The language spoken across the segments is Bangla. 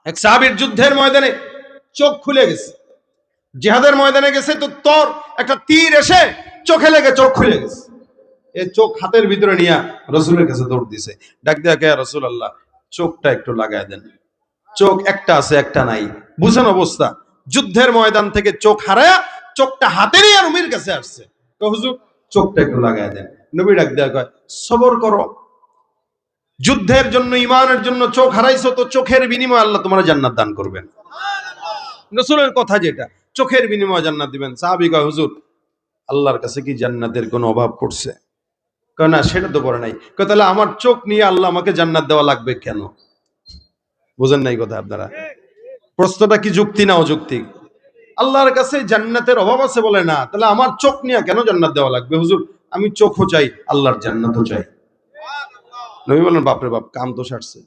এক সাহাবীর যুদ্ধের ময়দানে চোখ খুলে গেছে, জিহাদের ময়দানে গেছে তো তোর একটা তীর এসে চোখে লেগে চোখ খুলে গেছে। এই চোখ হাতের ভিতরে নিয়ে রসুলের কাছে দৌড় দিছে, ডাক দিয়া কে রাসূলুল্লাহ, চোখটা একটু লাগায় দেন। চোখ একটা আছে একটা নাই, বুঝেন অবস্থা। যুদ্ধের ময়দান থেকে চোখ হারায়া চোখটা হাতে নিয়ে নবীর কাছে আসছে, তো হুজুর চোখটা একটু লাগায় দেন। নবী ডাক দিয়া কয় সবর করো, যুদ্ধের জন্য ইমানের জন্য চোখ হারাইছো, তো চোখের বিনিময়ে আল্লাহ তোমার জান্নাত দান করবেন। রাসূলের কথা যেটা, চোখের বিনিময়ে জান্নাত দিবেন। সাহাবী কয় হুজুর আল্লাহর কাছে কি জান্নাতের কোনো অভাব পড়ছে? কয় না, সেটা তো পড়ে নাই। কয় তাহলে আমার চোখ নিয়ে আল্লাহ আমাকে জান্নাত দেওয়া লাগবে কেন? বুঝেন নাই কথা আপনারা? প্রশ্নটা কি যুক্তি না অযৌক্তিক? আল্লাহর কাছে জান্নাতের অভাব আছে বলে না, তাহলে আমার চোখ নিয়ে কেন জান্নাত দেওয়া লাগবে? হুজুর আমি চোখও চাই, আল্লাহর জান্নাতও চাই। নবী বলেন বাপরে বাপ, কাম তো সারছে।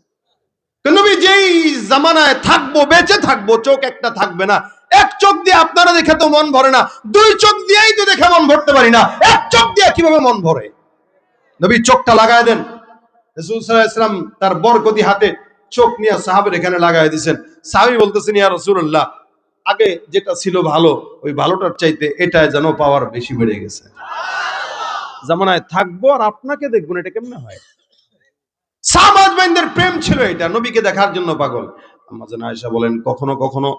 নবী যেই জামানায় থাকবো, বেঁচে থাকবো, চোখ একটা থাকবে না। এক চোখ দিয়ে আপনারা দেখে তো মন ভরে না, দুই চোখ দিয়েই তো দেখে মন ভরতে পারি না, এক চোখ দিয়ে কিভাবে মন ভরে? নবী চোখটা লাগায় দেন। রাসূল সাল্লাল্লাহু আলাইহি ওয়াসাল্লাম তার বরকতি হাতে চোখ নিয়ে সাহাবীর এখানে লাগায় দিয়েছেন। সাহাবী বলতেছেন ইয়া রাসূলুল্লাহ, আগে যেটা ছিল ভালো, ওই ভালোটার চাইতে এটা যেন পাওয়ার বেশি বেড়ে গেছে। জামানায় থাকবো আর আপনাকে দেখবো না, এটা কেমনে হয়? সাহাবাদের প্রেম ছিল এটা, নবীকে দেখার জন্য পাগল। আম্মা জান আয়েশা বলেন কখনো কখনো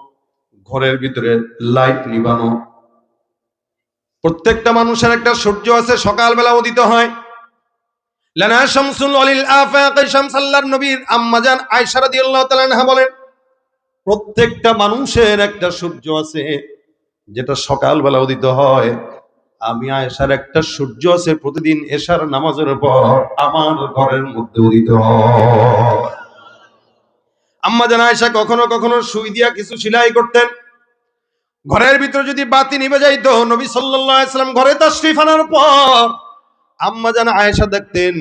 ঘরের ভিতরে লাইট নিবানো, প্রত্যেকটা মানুষের একটা সূর্য আছে, সকালবেলা উদিত হয়। লানা শামসুল ওয়ালিল আফাক শামস, আল্লাহর নবীর আম্মা জান আয়েশা রাদিয়াল্লাহু তাআলা আনহা বলেন প্রত্যেকটা মানুষের একটা সূর্য আছে যেটা সকালবেলা উদিত হয়। আমি আয়েশার একটা সূর্য আছে প্রতিদিন এশার নামাজের পর আমার ঘরের মধ্যে উদিত হয়। আম্মা জান আয়েশা কখনো কখনো সুই দিয়া কিছু সেলাই করতেন, ঘরের ভিতরে যদি বাতি নিভে যাইতো, নবী সাল্লাল্লাহু আলাইহি ওয়াসাল্লাম ঘরে তাশরীফ আনার পর আম্মা জান আয়েশা দেখতেন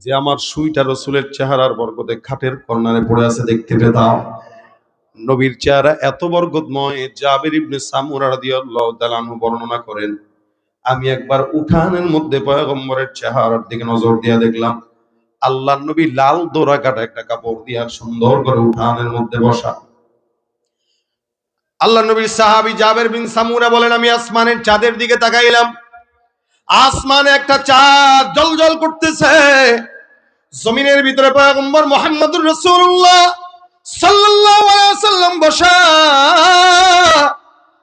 যে আমার সুইটা রাসূলের চেহারার বরকতে খাটের কর্নারে পড়ে আছে, দেখতে পেতাম। নবীর চেহারা এত বরকতময়, জাবির ইবনে সামুরা রাদিয়াল্লাহু তাআলা আনহু বর্ণনা করেন, আমি একবার উঠানের মধ্যে পয়গম্বরের চেহারার দিকে নজর দিয়ে দেখলাম আল্লাহর নবী লাল দোরা কাটা একটা কাপড় দিয়ে সুন্দর করে উঠানের মধ্যে বসা। আল্লাহর নবীর সাহাবী জাবির বিন সামুরা বলেন আমি আসমানের চাঁদের দিকে তাকাইলাম, আসমানে একটা চাঁদ জ্বলজ্বল করতেছে, জমিনের ভিতরে পয়গম্বর মুহাম্মদুর রাসূলুল্লাহ সাল্লাল্লাহু আলাইহি ওয়াসাল্লাম বসা।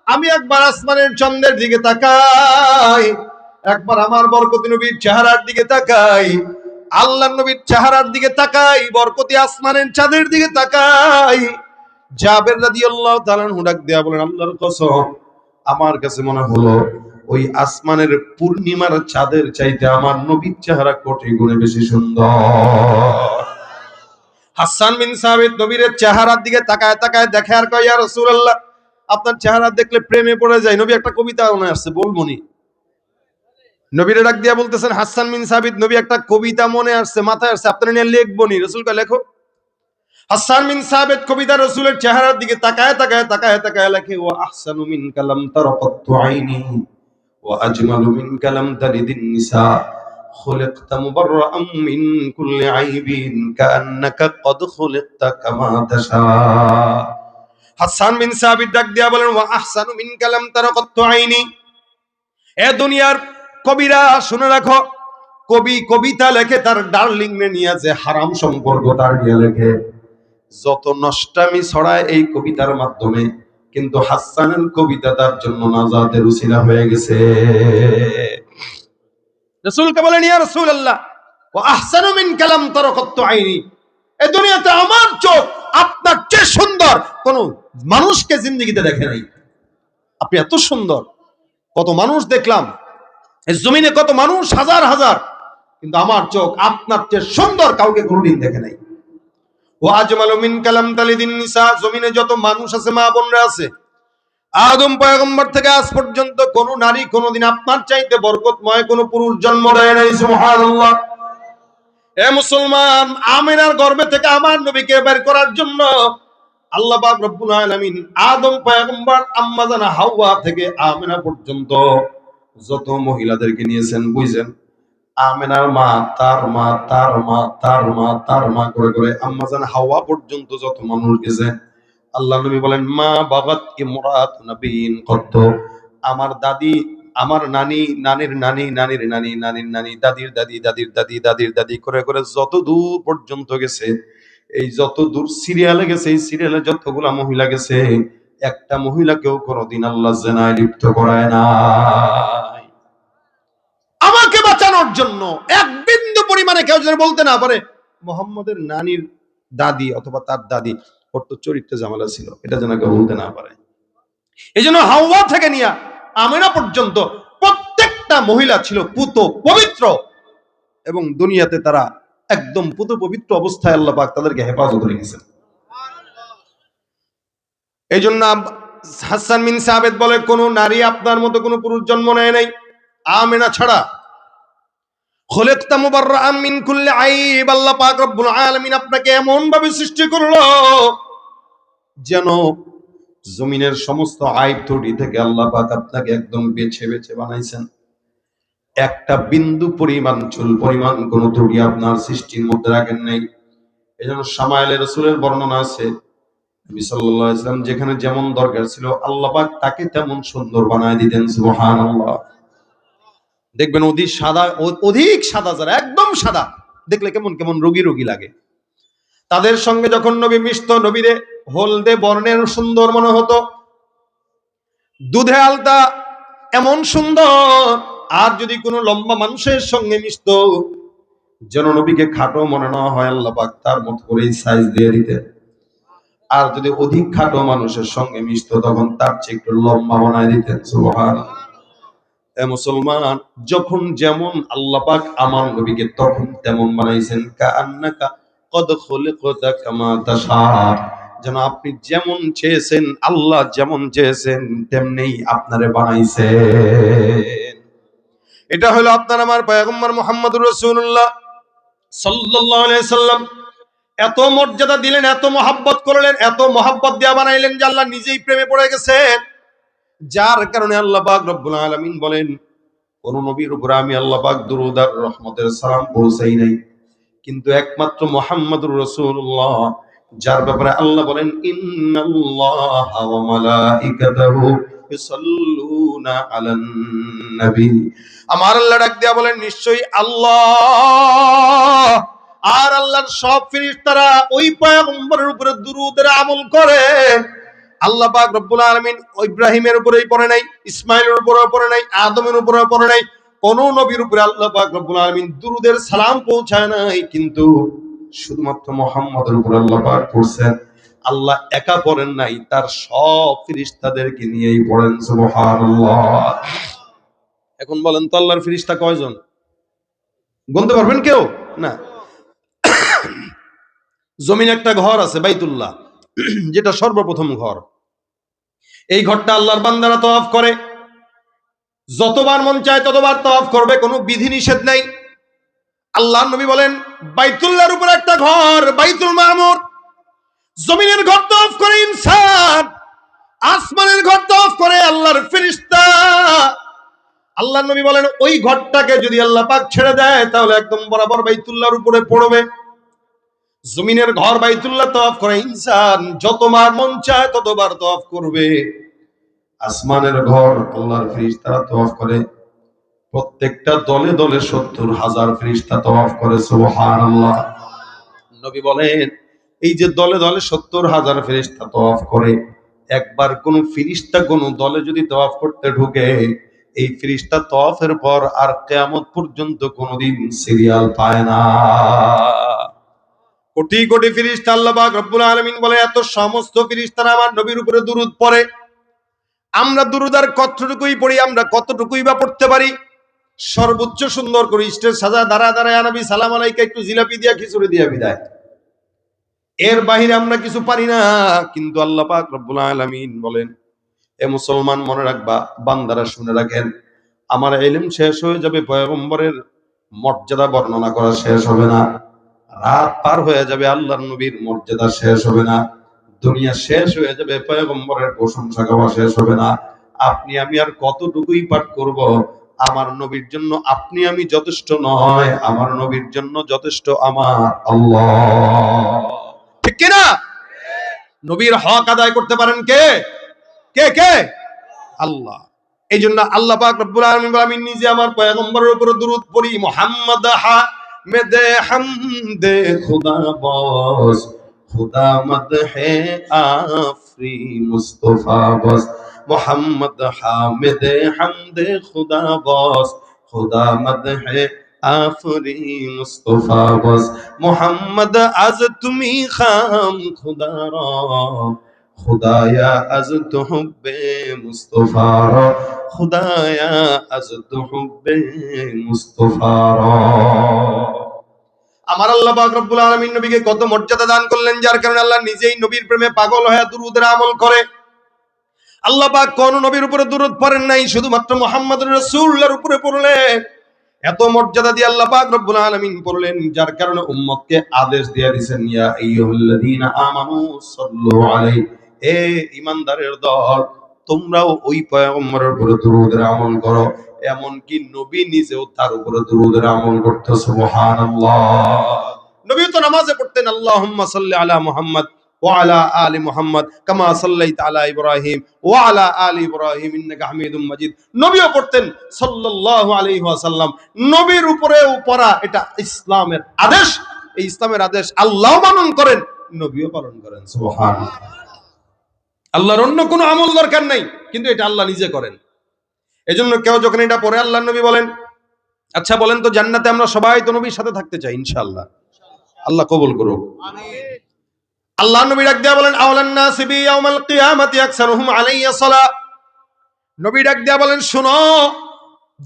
আমি একবার আসমানের চন্দ্রের দিকে তাকাই, একবার আমার বরকতি নবীর চেহারার দিকে তাকাই, আল্লাহর নবীর চেহারার দিকে তাকাই, বরকতি আসমানের চাঁদের দিকে তাকাই। জাবের রাদিয়াল্লাহু তাআলা আনহু ডাক দেয়া বলেন আল্লাহর কসম, আমার কাছে মনে হলো ওই আসমানের পূর্ণিমার চাঁদের চাইতে আমার নবীর চেহারা কোটি গুণে বেশি সুন্দর। হাসান বিন সাবিত নবীর চেহারার দিকে তাকায় তাকায় দেখে আর কয় ইয়া রাসূলুল্লাহ, আপনার চেহারা দেখলে প্রেমে পড়ে যায়। নবী একটা কবিতা মনে আসছে, বলবনি? নবীরে ডাক দিয়া বলতেছেন হাসান বিন সাবিত, নবী একটা কবিতা মনে আসছে, মাথায় আসছে, আপনারা নিয়ে লিখবনি? রাসূল কয় লেখো। হাসান বিন সাবিত কবিতা রাসূলের চেহারার দিকে তাকায় তাকায় তাকায় তাকায় লেখে ওয়া আহসানু মিন কালাম তারাকাতু আইনি ওয়া আজমালু মিন কালাম তালিদিন নিসা খুলিকতা মুবাররাআম মিন কুল্লি আইবিন কাআন্নাকা কদ খুলিকতা কামা তাশা। হাসান বিন সাবিত ডাক দিয়া বলেন ওয়া আহসানু মিন কালাম তারাকাতু আইনি, এ দুনিয়ার কবিরা শুনে রাখো, কবি কবিতা লেখে তার ডার্লিং নে নিয়ে, যে হারাম সম্পর্ক তার নিয়ে লেখে, যত নষ্টামি ছড়ায় এই কবিতার মাধ্যমে, কিন্তু হাসানের কবিতা তার জন্য নাজাতের উসিলা হয়ে গেছে। রাসূলকে বলেন ইয়া রাসূলুল্লাহ ওয়া আহসানু মিন কালাম তারাকাতু আইনি, এই দুনিয়াতে আমার চোখ আপনার চেয়ে সুন্দর কোন মানুষকে জিন্দেগিতে দেখে নাই। আপনি এত সুন্দর, কত মানুষ দেখলাম এই জমিনে, কত মানুষ হাজার হাজার, কিন্তু আমার চোখ আপনার চেয়ে সুন্দর কাউকে কোনোদিন দেখে নাই। ও আজমালু মিন কালাম তালিদিন নিসা, জমিনে যত মানুষ আছে, মা বোনরা আছে, আদম পয়গম্বর থেকে আজ পর্যন্ত কোন নারী কোনদিন আপনার চাইতে বরকতময় কোন পুরুষ জন্ম দেয় নাই। সুবহানাল্লাহ। এ মুসলমান, আমিনার গর্ভে থেকে আমার নবীকে বের করার জন্য আল্লাহ পাক রব্বুল আলামিন আদম পয়গম্বর, আম্মা জানা হাওয়া থেকে আমিনা পর্যন্ত যত মহিলাদেরকে নিয়েছেন, বুঝছেন, আমিনার মা, তার মা, তার মা, তার মা, তার মা করে করে আম্মা জান হাওয়া পর্যন্ত যত মানুষ গেছে, আল্লাহ নবী বলেন, মা বাগাত ইমরাত নবীন কত। আমার দাদি, আমার নানি, নানির নানি, নানির নানি, নানির নানি, দাদির দাদি, দাদির দাদি, দাদির দাদি করে করে যত দূর পর্যন্ত গেছে, এই যত দূর সিরিয়ালে গেছে, এই সিরিয়ালে যতগুলা মহিলা গেছে, একটা মহিলাকেও কোনোদিন আল্লাহ জেনায় লিপ্ত করায় না। আমাকে বাঁচানোর জন্য এক বিন্দু পরিমাণে কেউ যদি বলতে না পারে মোহাম্মদের নানির দাদি অথবা তার দাদি ওর তো চরিত্রে ঝামেলা ছিল, এটা যেন কেউ বলতে না পারে। এই জন্য হাওয়া থেকে নিয়ে আমেনা পর্যন্ত প্রত্যেকটা মহিলা ছিল পুত পবিত্র, এবং দুনিয়াতে তারা একদম পুত পবিত্র অবস্থায় আল্লাহ পাক তাদেরকে হেফাজত রেখেছেন। এই জন্য হাসান বিন সাবিত বলে, কোন নারী আপনার মতো কোন পুরুষ জন্ম নেয় নাই আমেনা ছাড়া। খলিকতা মুবাররাআম মিন কুল্লি আইব, আল্লাহ পাক রব্বুল আলামিন আপনাকে এমন ভাবে সৃষ্টি করলো যেন জমিনের সমস্ত আইব ত্রুটি থেকে আল্লাহ পাক আপনাকে একদম বেছে বেছে বানাইছেন। একটা বিন্দু পরিমাণ, চুল পরিমাণ কোন ত্রুটি আপনার সৃষ্টির মধ্যে রাখেন নাই। এজন্য শামাইলে রাসূলের বর্ণনা আছে, নবী সাল্লাল্লাহু আলাইহি ওয়াসাল্লাম যেখানে যেমন দরকার ছিল আল্লাহ পাক তাকে তেমন সুন্দর বানায় দিতেন। সুবহানাল্লাহ। দেখবেন অধিক সাদা যারা একদম সাদা, দেখলে কেমন কেমন রোগী রোগী লাগে। তাদের সঙ্গে যখন নবী মিশত, নবীরে হলদে বর্ণের সুন্দর মনে হতো, দুধে আলতা এমন সুন্দর। আর যদি কোনো লম্বা মানুষের সঙ্গে মিশত, যেন নবীকে খাটো মনে না হয়, আল্লাহ পাক তার মত করেই সাইজ দিয়ে দিতেন। আর যদি অধিক খাটো মানুষের সঙ্গে মিশত, তখন তার চেয়ে একটু লম্বা বানায় দিতেন। সুবহানাল্লাহ। মুসলমান, যখন যেমন আল্লাহ পাক আমার নবীকে তখন তেমন বানাইছেন। কাআন্নাকা কদ খুলিকতা কামা তাশা, যেন আপনি যেমন চেয়েছেন, আল্লাহ যেমন চেয়েছেন তেমনিই আপনারে বানাইছেন। এটা হলো আপনার আমার পয়গম্বর মুহাম্মদুর রাসূলুল্লাহ সাল্লাল্লাহু আলাইহি সাল্লাম। এত মর্যাদা দিলেন, এত মহাব্বত করলেন, এত মহাব্বত দেয়া বানাইলেন যে আল্লাহ নিজেই প্রেমে পড়ে গেছেন। যার কারণে আল্লাহ পাক রব্বুল আলামিন বলেন, কোন নবীর উপর আমি আল্লাহ পাক দুরূদ আর রহমতের সালাম পৌঁছাই নাই, কিন্তু একমাত্র মুহাম্মদুর রাসূলুল্লাহ, যার ব্যাপারে আল্লাহ বলেন, ইন্নাল্লাহা ওয়া মালাইকাতাহু ইউসাল্লুনা আলান নবী। আমার আল্লাহ ডাক দিয়া বলেন, নিশ্চয়ই আল্লাহ আর আল্লাহর সব ফেরেশতারা ওই পয়গম্বরের উপরে দুরূদের আমল করে। আল্লাহ পাক রব্বুল আলামিন ইব্রাহিমের উপরেই পড়ে নাই, ইসমাইলের উপরেও পড়ে নাই, আদমের উপরেও পড়ে নাই, কোন নবীর উপরে আল্লাহ পাক রব্বুল আলামিন দুরূদের সালাম পৌঁছায় নাই, কিন্তু শুধুমাত্র মুহাম্মদের উপর আল্লাহ পাক পড়ছেন। আল্লাহ একা পড়েন নাই, তার সব ফেরেশতাদেরকে নিয়েই পড়েন। সুবহানাল্লাহ। এখন বলেন তো আল্লাহর ফেরেশতা কয়জন? গুনতে পারবেন কেউ? না। জমিনে একটা ঘর আছে বাইতুল্লাহ, যেটা সর্বপ্রথম ঘর। এই ঘরটা আল্লাহর বান্দারা তওয়াফ করে, যতবার মন চায় ততবার তওয়াফ করবে, কোনো বিধি নিষেধ নাই। আল্লাহর নবী বলেন, বাইতুল্লাহর উপর একটা ঘর বাইতুল মামুর, জমিনের ঘর তওয়াফ করে ইনসান, আসমানের ঘর তওয়াফ করে আল্লাহর ফেরেশতা। আল্লাহর নবী বলেন, ওই ঘরটাকে যদি আল্লাহ পাক ছেড়ে দেয় তাহলে একদম বরাবর বাইতুল্লাহর উপরে পড়বে। জমিনের ঘর বাইতুল্লাহ তওয়াফ করে ইনসান, যতবার মন চায় ততবার তওয়াফ করবে। আসমানের ঘর আল্লাহর ফেরেশতারা তওয়াফ করে, প্রত্যেকটা দলে দলে ৭০,০০০ ফেরেশতা তওয়াফ করে। সুবহানাল্লাহ। নবী বলেন, এই যে দলে দলে ৭০,০০০ ফেরেশতা তওয়াফ করে, একবার কোন ফেরেশতা কোন দলে যদি তওয়াফ করতে ঢুকে, এই ফেরেশতা তওয়াফের পর আর কিয়ামত পর্যন্ত কোনদিন সিরিয়াল পায় না। কোটি কোটি ফেরেশতা আল্লাহ পাক রব্বুল আলামিন বলে, এত সমস্ত ফেরেশতারা আমার নবীর উপরে দুরূদ পড়ে। আমরা দুরূদ আর কতটুকুই পড়ি, আমরা কতটুকুই বা পড়তে পারি? সর্বোচ্চ সুন্দর করে স্টেজ সাজা দাঁড়ায় দাঁড়ায় নবী সালাম আলাইকা একটু জিলাপি দিয়া খিচুড়ি দিয়া বিদায়, এর বাহিরে আমরা কিছু পারি না। কিন্তু আল্লাহ পাক রব্বুল আলামিন বলেন, এ মুসলমান মনে রাখবা, বান্দারা শুনে রাখেন, আমার ইলম শেষ হয়ে যাবে, পয়গম্বরের মর্যাদা বর্ণনা করা শেষ হবে না। রাত পার হয়ে যাবে, আল্লাহর নবীর মর্যাদা শেষ হবে না। দুনিয়া শেষ হয়ে যাবে, পয়গম্বরের প্রশংসা গাওয়া শেষ হবে না। আপনি আমি আর কতটুকুই পাঠ করব, আমার নবীর জন্য আপনি আমি যথেষ্ট নয়, আমার নবীর জন্য যথেষ্ট আমার আল্লাহ। ঠিক কিনা? নবীর হক আদায় করতে পারেন কে? কে কে? আল্লাহ। এই জন্য আল্লাহ পাক রব্বুল আলামিন বলেন, আমি নিজে আমার পয়গম্বরের উপর দুরূদ পড়ি। মুহাম্মদ হামিদে হামদে খুদা বস, খুদা মদহে আফরি মুস্তাফা বস। মুহাম্মদ হামিদে হামদে খুদা বস, খুদা মদহে আফরি মুস্তাফা বস। মুহাম্মদ আজ তুমি খাম খুদা রা, खुदाया अज तो हुब्बे मुस्तफा रा, खुदाया अज तो हुब्बे मुस्तफा रा। আমার আল্লাহ পাক রব্বুল আলামিন নবীকে কত মর্যাদা দান করলেন, যার কারণে আল্লাহ নিজেই নবীর প্রেমে পাগল হয়ে দুরূদের আমল করে। আল্লাহ পাক কোন নবীর উপরে দুরূদ পড়েন নাই, শুধুমাত্র মুহাম্মদুর রাসূলুল্লাহর উপরে পড়লেন। এত মর্যাদা দিয়ে আল্লাহ পাক রব্বুল আলামিন পড়লেন, যার কারণে উম্মতকে আদেশ দিয়ে দিয়েছেন, ইয়া আইয়ুহাল্লাযীনা আমানু সাল্লু আলাইহি, এ ঈমানদারের দল, তোমরাও ওই পয়গম্বরের উপরে দুরূদের আমল করো। এমনকি নবী নিজেও তার উপরে দুরূদের আমল করতে। সুবহানাল্লাহ। নবী তো নামাজে পড়তেন, আল্লাহুম্মা সাল্লি আলা মুহাম্মদ ওয়া আলা আলি মুহাম্মদ কামা সাল্লাইতা আলা ইব্রাহিম ওয়া আলা আলি ইব্রাহিম ইন্নাকা হামিদুম মাজিদ। নবীও পড়তেন সাল্লাল্লাহু আলাইহি ওয়াসাল্লাম। নবীর উপরেও পড়া এটা ইসলামের আদেশ। এই ইসলামের আদেশ আল্লাহ পালন করেন, নবীও পালন করেন। সুবহানাল্লাহ। আল্লাহর অন্য কোনো আমল দরকার নাই, কিন্তু এটা আল্লাহ নিজে করেন। এজন্য কেউ যখন এটা পড়ে, আল্লাহর নবী বলেন, আচ্ছা বলেন তো, জান্নাতে আমরা সবাই তো নবীর সাথে থাকতে চাই ইনশাআল্লাহ। আল্লাহ কবুল করুক। আমিন। আল্লাহ নবী ডাক দিয়া বলেন, আওলান নাসি বি ইয়াউমাল কিয়ামাতি আকসারুহুম আলাইয়া সালাহ। নবী ডাক দিয়া বলেন, শুনো,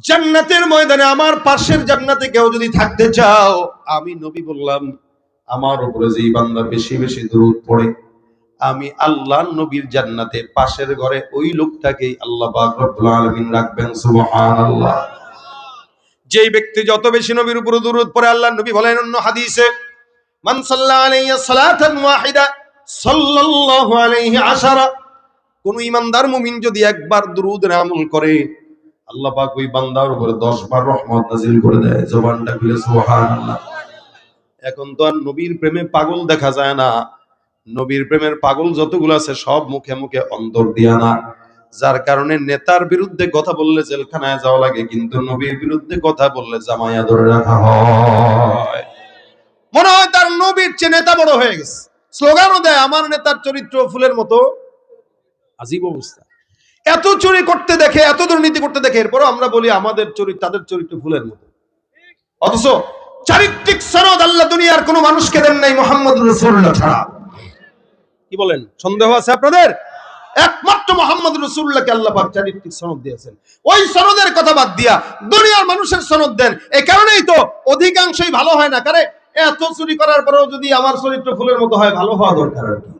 জান্নাতের ময়দানে আমার পাশের জান্নাতে কেউ যদি থাকতে চাও, আমি নবী বললাম, আমার উপরে যেই বান্দা বেশি বেশি দুরূদ পড়ে, আমি আল্লাহ নবীর জান্নাতে পাশের ঘরে ওই লোকটাকেই আল্লাহ পাক রব্বুল আলামিন রাখবেন। সুবহানাল্লাহ। যেই ব্যক্তি যত বেশি নবীর উপর দুরূদ পড়ে, আল্লাহ নবী বলেন অন্য হাদিসে, মান সাল্লা আলাইহি সালাতান ওয়াহিদা সাল্লাল্লাহু আলাইহি আশারা। কোন ঈমানদার মুমিন যদি একবার দুরূদের আমল করে, আল্লাহ পাক ওই বান্দার উপরে 10 বার রহমত নাযিল করে দেয়। জবানটা খুলে সুবহানাল্লাহ। এখন তো আর নবীর প্রেমে পাগল দেখা যায় না। নবীর প্রেমের পাগল যতগুলো আছে সব মুখে মুখে অন্তর দিয়া না, যার কারণে নেতার বিরুদ্ধে কথা বললে জেলখানায় যাওয়া লাগে, কিন্তু নবীর বিরুদ্ধে কথা বললে জামায়া ধরে রাখা হয়। মনে হয় তার নবীর চেয়ে নেতা বড় হয়ে গেছে। স্লোগানও দেয়, আমার নেতার চরিত্র ফুলের মতো। আজীব অবস্থা। এত চুরি করতে দেখে, এত দুর্নীতি করতে দেখে, এরপরও আমরা বলি আমাদের চরিত্র, তাদের চরিত্র ফুলের মতো। অথচ চারিত্রিক সনদ আল্লাহ দুনিয়ার কোন মানুষকে দেন নাই মুহাম্মদুর রাসূলুল্লাহ ছাড়া। কি বলেন, সন্দেহ আছে আপনাদের? একমাত্র মুহাম্মদুর রাসূলুল্লাহকে আল্লাহ পাক চারিত্রিক সনদ দিয়েছেন। ওই সনদের কথা বাদ দিয়া দুনিয়ার মানুষের সনদ দেন। এই কারণেই তো অধিকাংশই ভালো হয় না। কারণ এত চুরি করার পরেও যদি আমার চরিত্র ফুলের মতো হয়, ভালো হওয়া দরকার আর কি।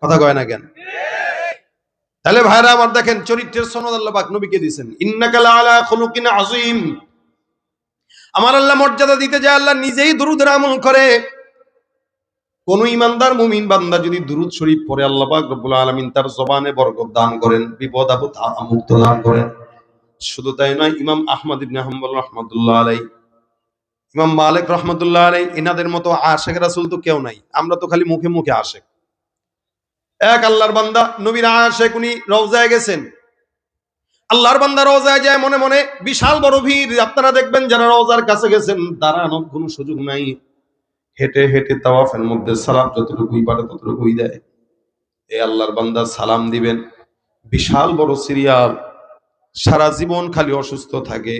কথা কয় না কেন? তাহলে ভাইরা আমার দেখেন, চরিত্রের সনদ আল্লাহ পাক নবীকে দিয়েছেন। ইন্নাকা লাআলা খুলুকিন আযীম। আমার আল্লাহ মর্যাদা দিতে যায়, আল্লাহ নিজেই দুরূদের আমল করে। কোন ঈমানদার মুমিন বান্দা যদি দুরূদ শরীফ পড়ে, আল্লাহ পাক রব্বুল আলামিন তার জবানে বরকত দান করেন, বিপদ আপদ মুক্ত দান করেন। শুধু তাই নয়, ইমাম আহমদ ইবনে হাম্বল রাহমাতুল্লাহ আলাইহি, ইমাম মালিক রাহমাতুল্লাহ আলাইহি, এনাদের মতো আশিক রাসূল তো কেউ নাই। আমরা তো খালি মুখে মুখে আশিক। এক আল্লাহর বান্দা নবীর আশিক, উনি রওজায় গেছেন। আল্লাহর বান্দা রওজায় যায়, মনে মনে বিশাল বড় ভিড়। আপনারা দেখবেন যারা রওজার কাছে গেছেন, দাঁড়ানোর কোনো সুযোগ নাই। হেঁটে হেঁটে তাওয়াফের মধ্যে সালাম যতটুকুই পারে ততটুকুই দেয়। এই আল্লাহর বান্দা সালাম দিবেন, বিশাল বড় সিরিয়াল, সারা জীবন খালি অসুস্থ থাকে।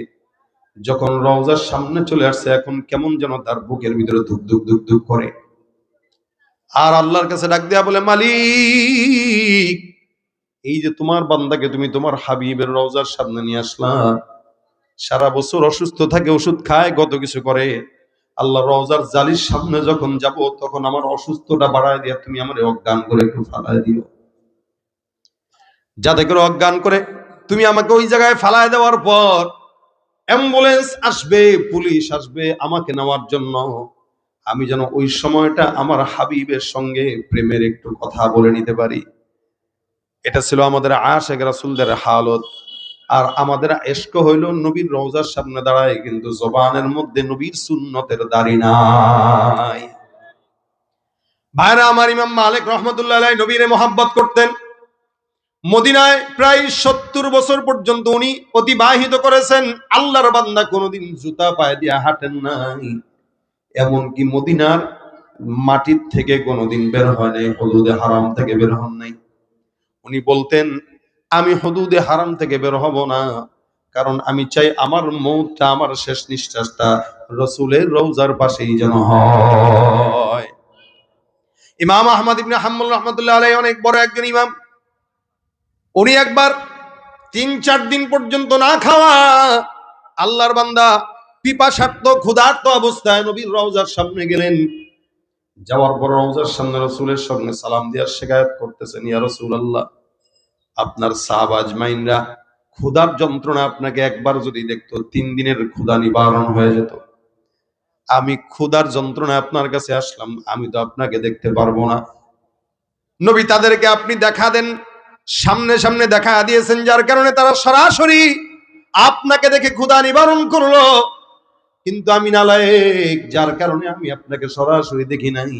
যখন রওজার সামনে চলে আসছে, এখন কেমন যেন তার বুকের ভিতরে ধুক ধুক ধুক ধুক করে। আর আল্লাহর কাছে ডাক দেয়া বলে, মালিক, এই যে তোমার বান্দাকে তুমি তোমার হাবিবের রওজার সামনে নিয়ে আসলা, সারা বছর অসুস্থ থাকে, ওষুধ খায়, কত কিছু করে। আল্লাহ রওজার জালির সামনে যখন যাব, তখন আমার অসুস্থতা বাড়ায় দিয়া তুমি আমার অজ্ঞান করে একটু ফালায় দিও। যাতে করে অজ্ঞান করে তুমি আমাকে ওই জায়গায় ফালায় দেওয়ার পর অ্যাম্বুলেন্স আসবে, পুলিশ আসবে আমাকে নেওয়ার জন্য, আমি যেন ওই সময়টা আমার হাবিবের সঙ্গে প্রেমের একটু কথা বলে নিতে পারি। এটা ছিল আমাদের আশিক রাসূলদের হালত। আর আমাদের ইশক হইল নবীর রওজার সামনে দাঁড়ায়, কিন্তু জবানের মধ্যে নবীর সুন্নতের দাড়ি নাই। ভাইরা আমার, ইমাম মালিক রহমতুল্লাহ আলাইহি নবীরে মহাব্বত করতেন। মদিনায় প্রায় 70 বছর পর্যন্ত উনি অতিবাহিত করেছেন। আল্লাহর বান্দা কোনোদিন জুতা পায়ে দিয়ে হাঁটেন নাই, এমনকি মদিনার মাটির থেকে কোনোদিন বের হয় নাই, হুদুদে হারাম থেকে বের হন নাই। উনি বলতেন, আমি হুদুদে হারাম থেকে বের হব না, কারণ আমি চাই আমার মৌতটা, আমার শেষ নিঃশ্বাসটা রাসূলের রওজার পাশেই যেন হয়। ইমাম আহমদ ইবনে হাম্বল রহমতুল্লাহ আলাইহি অনেক বড় একজন ইমাম। উনি একবার 3-4 দিন পর্যন্ত না খাওয়া, আল্লাহর বান্দা পিপাসার্ত ক্ষুধার্ত অবস্থায় নবীর রওজার সামনে গেলেন। যাওয়ার পর রওজার সামনে রাসূলের সামনে সালাম দিয়ে শিকায়াত করতেছেন, ইয়া রাসূলুল্লাহ, আপনার সাহাবা আজমাইনরা ক্ষুধার যন্ত্রণা আপনাকে একবার যদি দেখতো 3 দিনের ক্ষুধা নিবারণ হয়ে যেত। আমি ক্ষুধার যন্ত্রণা আপনার কাছে আসলাম, আমি তো আপনাকে দেখতে পারবো না। নবী তাদেরকে আপনি দেখা দেন, সামনে সামনে দেখা দিয়েছেন, যার কারণে তারা সরাসরি আপনাকে দেখে ক্ষুধা নিবারণ করলো। কিন্তু আমি নালায়েক, যার কারণে আমি আপনাকে সরাসরি দেখি নাই।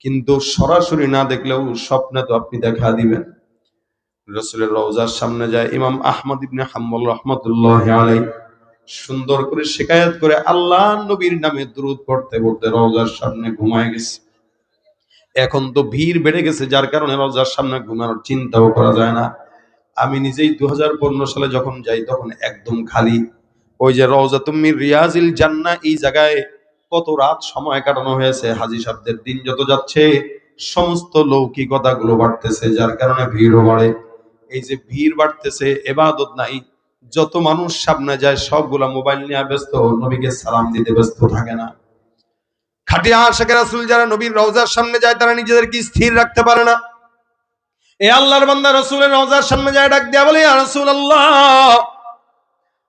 কিন্তু সরাসরি না দেখলেও স্বপ্নে তো আপনি দেখা দিবেন। রাসূলের রওজার সামনে যায় ইমাম আহমদ ইবনে হাম্বল রাহমাতুল্লাহি আলাইহি, সুন্দর করে শিকায়াত করে আল্লাহর নবীর নামে দুরূদ পড়তে পড়তে রওজার সামনে ঘুমায় গেছে। এখন তো ভিড় বেড়ে গেছে, যার কারণে রওজার সামনে ঘুমানোর চিন্তাও করা যায় না। আমি নিজেই 2015 সালে যখন যাই তখন একদম খালি। ওই যে রওজাতুম মিন রিয়াজিল জান্নাহ, এই জায়গায় কত রাত সময় কাটানো হয়েছে। হাজী সাহেবদের দিন যত যাচ্ছে সমস্ত লৌকিকতাগুলো বাড়তেছে, যার কারণে ভিড়ও বাড়ে। এই যে ভিড় বাড়তেছে, ইবাদত নাই, যত মানুষ সামনে যায় সবগুলা মোবাইল নিয়ে ব্যস্ত, নবীকে সালাম দিতে ব্যস্ত থাকে না। খাঁটি আশিকে রাসূল যারা নবীর রওজার সামনে যায় তারা নিজেদেরকে স্থির রাখতে পারে না। এ আল্লাহর বান্দা রাসূলের রওজার সামনে যায় ডাক দিয়া বলে, ইয়া রাসূলুল্লাহ,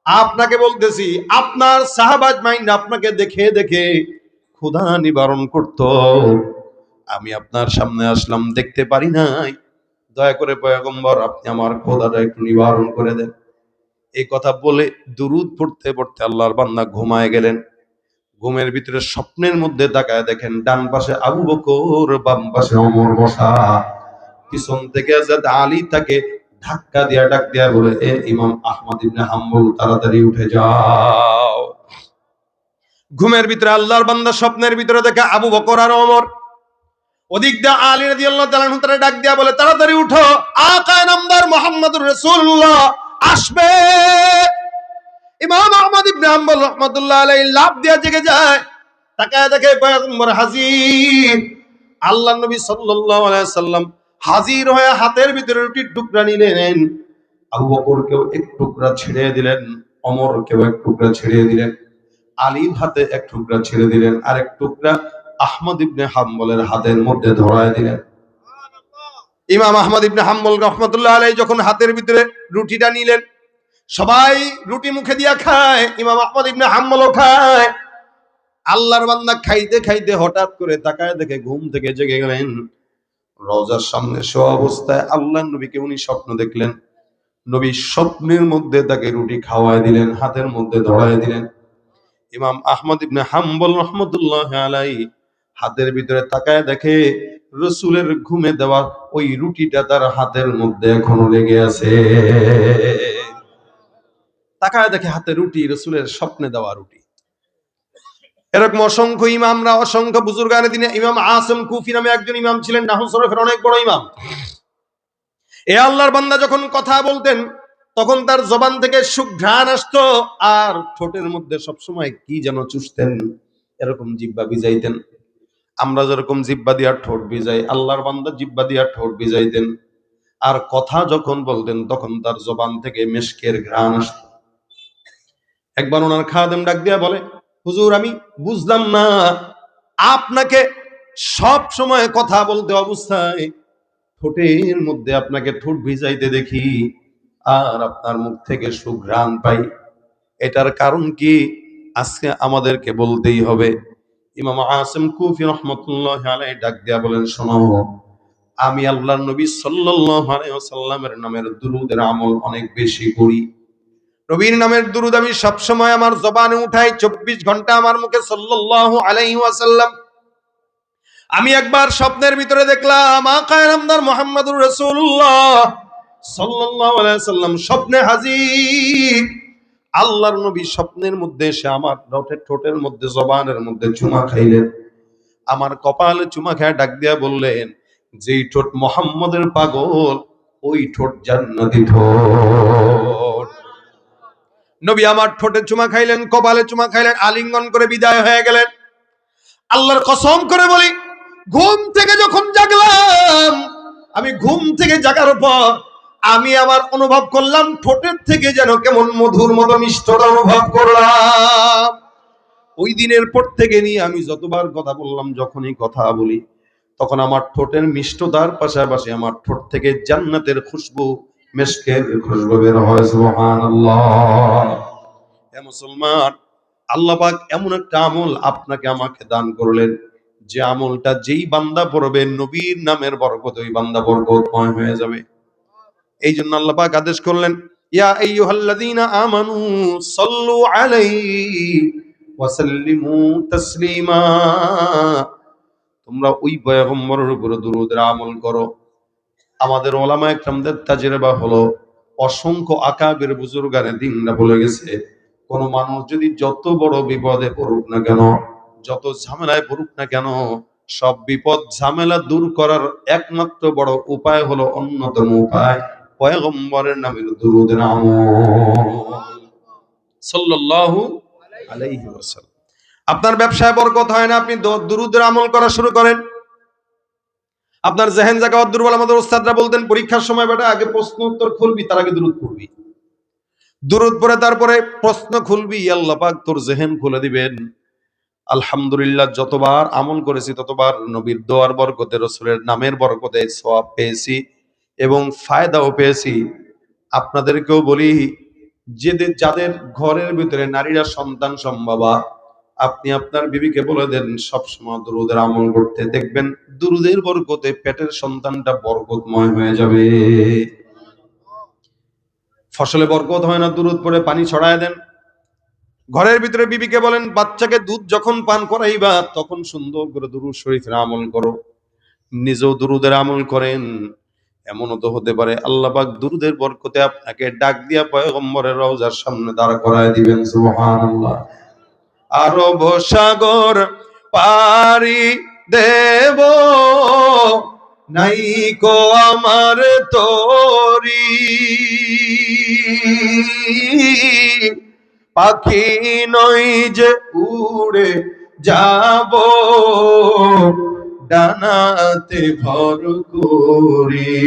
আপনাকে বলতেছি, আপনার সাহাবা আজমাইন আপনাকে দেখে দেখে ক্ষুধা নিবারণ করত, আমি আপনার সামনে আসলাম, দেখতে পারি নাই, দয়া করে পয়গম্বর আপনি আমার ক্ষুধাটা একটু নিবারণ করে দেন। এই কথা বলে দুরূদ পড়তে পড়তে আল্লাহর বান্দা ঘুমায় গেলেন। ঘুমের ভিতরে স্বপ্নের মধ্যে তাকায় দেখেন ডান পাশে আবু বকর, বাম পাশে ওমর বসা। পিছন থেকে হযরত আলী তাকে ধাক্কা দিয়া ডাক দিয়া বলে, এ ইমাম আহমদ ইবনে হাম্বল, তাড়াতাড়ি উঠে যাও। ঘুমের ভিতরে আল্লাহর বান্দা স্বপ্নের ভিতরে দেখে আবু বকর আর ওমর, ওদিক দিয়ে আলী রাদিয়াল্লাহু তাআলা আনহু তারা ডাক দিয়া বলে, তাড়াতাড়ি উঠো, আকা নামদার মুহাম্মদুর রাসূলুল্লাহ আসবে। ইমাম আহমদ ইবনে হাম্বল রাহমাতুল্লাহ আলাইহি লাফ দিয়ে জেগে যায়, তাকায় দেখে পয়গম্বর হাজির। আল্লাহর নবী সাল্লাল্লাহু আলাইহি সাল্লাম হাজির হয়ে হাতের ভিতরে রুটির টুকরা নিলেন। আবু বকরকেও এক টুকরা ছিঁড়ে দিলেন, ওমরকেও এক টুকরা ছিঁড়ে দিলেন, আলীর হাতে এক টুকরা ছেড়ে দিলেন, আর এক টুকরা আহমদ ইবনে হাম্বলের হাতের মধ্যে ধরায় দিলেন। ইমাম আহমদ ইবনে হাম্বল রাহমাতুল্লাহ আলাইহি যখন হাতের ভিতরে রুটিটা নিলেন, সবাই রুটি মুখে দিয়া খায়, ইমাম আহমদ ইবনে হাম্বলও খায়। আল্লাহর বান্দা খাইতে খাইতে হঠাৎ করে তাকায় দেখে ঘুম থেকে জেগে গেলেন। রওজার সামনে শোয়া অবস্থায় আল্লাহর নবীকে উনি স্বপ্ন দেখলেন। নবী স্বপ্নের মধ্যে তাকে রুটি খাওয়ায় দিলেন, হাতের মধ্যে ধরায় দিলেন। ইমাম আহমদ ইবনে হাম্বল রাহমাতুল্লাহি আলাইহি হাতের ভিতরে তাকায় দেখে রাসূলের ঘুমে দেওয়া ওই রুটিটা তার হাতের মধ্যে এখনো লেগে আছে। তাকায় দেখে হাতে রুটি, রাসূলের স্বপ্নে দেওয়া রুটি। এরকম অসংখ্য ইমামরা, অসংখ্য বুজুর্গানে দিনে, ইমাম আসম কুফি নামে একজন ইমাম ছিলেন, নাহু সরফের অনেক বড় ইমাম। এ আল্লাহর বান্দা যখন কথা বলতেন তখন তার জবান থেকে সুঘ্রাণ আসতো, আর ঠোঁটের মধ্যে সবসময় কি যেন চুষতেন, এরকম জিহ্বা ভিজাইতেন। আমরা যেরকম জিহ্বা দিয়া ঠোঁট ভিজাই, আল্লাহর বান্দা জিহ্বা দিয়া ঠোঁট ভিজাইতেন। আর কথা যখন বলতেন তখন তার জবান থেকে মিশকের ঘ্রাণ আসতো। একবার ওনার খাদেম ডাক দিয়া বলে, হুজুর আমি বুঝলাম না, আপনাকে সব সময় কথা বলতে অবস্থায় ঠোঁটের মধ্যে আপনাকে ঠোঁট ভিজাইতে দেখি, আর আপনার মুখ থেকে সুঘ্রাণ পাই, এটার কারণ কি? আজকে আমাদেরকে বলতেই হবে। ইমাম আসিম কুফি রাহমাতুল্লাহি আলাইহি ডাক দিয়া বলেন, শোনো, আমি আল্লাহর নবী সাল্লাল্লাহু আলাইহি ওয়াসাল্লামের নামের দুরূদের আমল অনেক বেশি করি। নবীর নামের দুরূদ আমি সব সময় আমার জবানে উঠাই, 24 ঘন্টা আমার মুখে সাল্লাল্লাহু আলাইহি ওয়াসাল্লাম। আমি একবার স্বপ্নের ভিতরে দেখলাম আকায়ে নামদার মুহাম্মদুর রাসূলুল্লাহ সাল্লাল্লাহু আলাইহি সাল্লাম স্বপ্নে হাজির। আল্লাহর নবী স্বপ্নের মধ্যে এসে আমার ঠোঁটের মধ্যে, জবানের মধ্যে চুমা খাইলেন। আমার কপালে চুমা খেয়ে ডাক দিয়া বললেন, যেই ঠোঁট মুহাম্মদের পাগল, ওই ঠোঁট জান্নাতি ঠোঁট। নবী আমার ঠোঁটে চুমা খাইলেন, কপালে চুমা খাইলেন, আলিঙ্গন করে বিদায় হয়ে গেলেন। আল্লাহর কসম করে বলি, ঘুম থেকে যখন জাগলাম, আমি ঘুম থেকে জাগার পর আমি আমার অনুভব করলাম ঠোঁটের থেকে যেন কেমন মধুর মতো মিষ্টতা অনুভব করলাম। ওই দিনের পর থেকে নিয়ে আমি যতবার কথা বললাম, যখনই কথা বলি, তখন আমার ঠোঁটের মিষ্টতার পাশাপাশি আমার ঠোঁট থেকে জান্নাতের খুশবু, মেশকের খুশবু বের হয়। সুবহানাল্লাহ। হে মুসলমান, আল্লাহ পাক এমন একটা আমল আপনাকে আমাকে দান করলেন, যে আমলটা যেই বান্দা পড়বে, নবীর নামের বরকত ওই বান্দা বরকতময় হয়ে যাবে। এই জন্য আল্লাহ পাক আদেশ করলেন, ইয়া আইয়ুহাল্লাযীনা আমানু সাল্লু আলাইহি ওয়া সাল্লিমু তাসলিমা। তোমরা ওই পয়গম্বরের উপর দুরূদের আমল করো। আমাদের ওলামায়ে কেরামদের তাজরিবা হলো, অসংখ্য আকাবের বুজুর্গানে দিনরা বলে গেছে, কোন মানুষ যদি যত বড় বিপদে পড়ুক না কেন, যত ঝামেলায় পড়ুক না কেন, সব বিপদ ঝামেলা দূর করার একমাত্র বড় উপায় হলো, অন্যতম উপায় পয়গম্বরের নামের দুরূদের আমল সাল্লাল্লাহু আলাইহি ওয়াসাল্লাম। আপনার ব্যবসায় বরকত হয় না, আপনি দুরূদের আমল করা শুরু করেন। আপনার জেহেন জায়গা দুর্বল। আমাদের ওস্তাদরা বলতেন, পরীক্ষার সময় বেটা আগে প্রশ্ন উত্তর খুলবি, তার আগে দুরূদ পড়বি। দুরূদ পড়ে তারপরে প্রশ্ন খুলবি, আল্লাহ পাক তোর জেহেন খুলে দিবেন। আলহামদুলিল্লাহ, যতবার আমল করেছি ততবার নবীর দোয়ার বরকতে, রাসূলের নামের বরকতে সওয়াব পেয়েছি এবং ফায়দাও পেয়েছি। আপনাদেরকেও বলি, যাদের ঘরের ভিতরে নারীরা সন্তান সম্ভবা, আপনি আপনার বিবিকে বলে দেন সবসময় দুরূদের আমল করতে, দেখবেন দুরূদের বরকতে পেটের সন্তানটা বরকতময় হয়ে যাবে। ফসলে বরকত হয় না, দুরূদ পড়ে পানি ছড়ায় দেন। ঘরের ভিতরে বিবিকে বলেন, বাচ্চাকে দুধ যখন পান করাইবা তখন সুন্দর করে দুরূদ শরীফের আমল করো, নিজেও দুরূদের আমল করেন। এমনও তো হতে পারে আল্লাহ পাক দুরূদের বরকতে আপনাকে ডাক দিয়া পয়গম্বরের রওজার সামনে দাঁড় করায় দিবেন। সুবহানাল্লাহ। আরব সাগর পারি দেব, নাইকো আমার তরি, পাখি নই যে উড়ে যাব, ডানাতে ভর করি।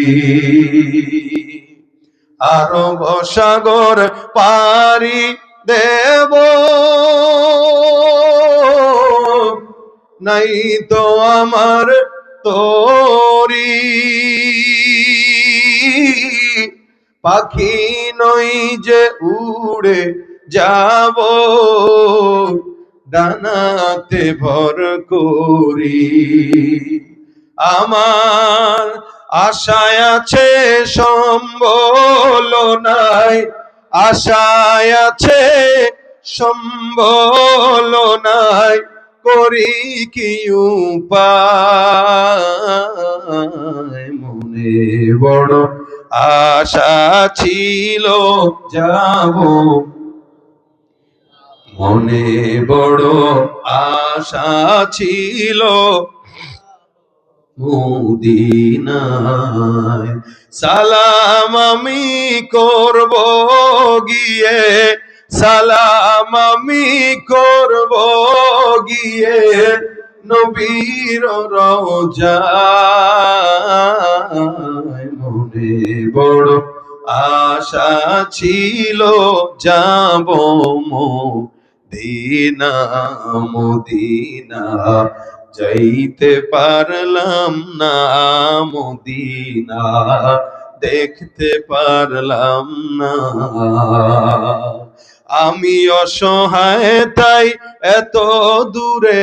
আরব সাগর পারি দেব, নাই তো আমার তরি, পাখি নই যে উড়ে যাব, ডানাতে ভর করি। আমার আশায় আছে সম্বল নাই, আশায় আছে সম্বল নাই, করি কি উপায়। মনে বড় আশা ছিল যাব, মনে বড় আশা ছিল মদিনায়। সালাম আমি করব গিয়ে, সালাম আমি করব গিয়ে, নবীর রওজায়। মনে বড় আশা ছিল যাব মদিনা, মদিনা যাইতে পারলাম না, মদিনা দেখতে পারলাম না। আমি অসহায় তাই এত দূরে,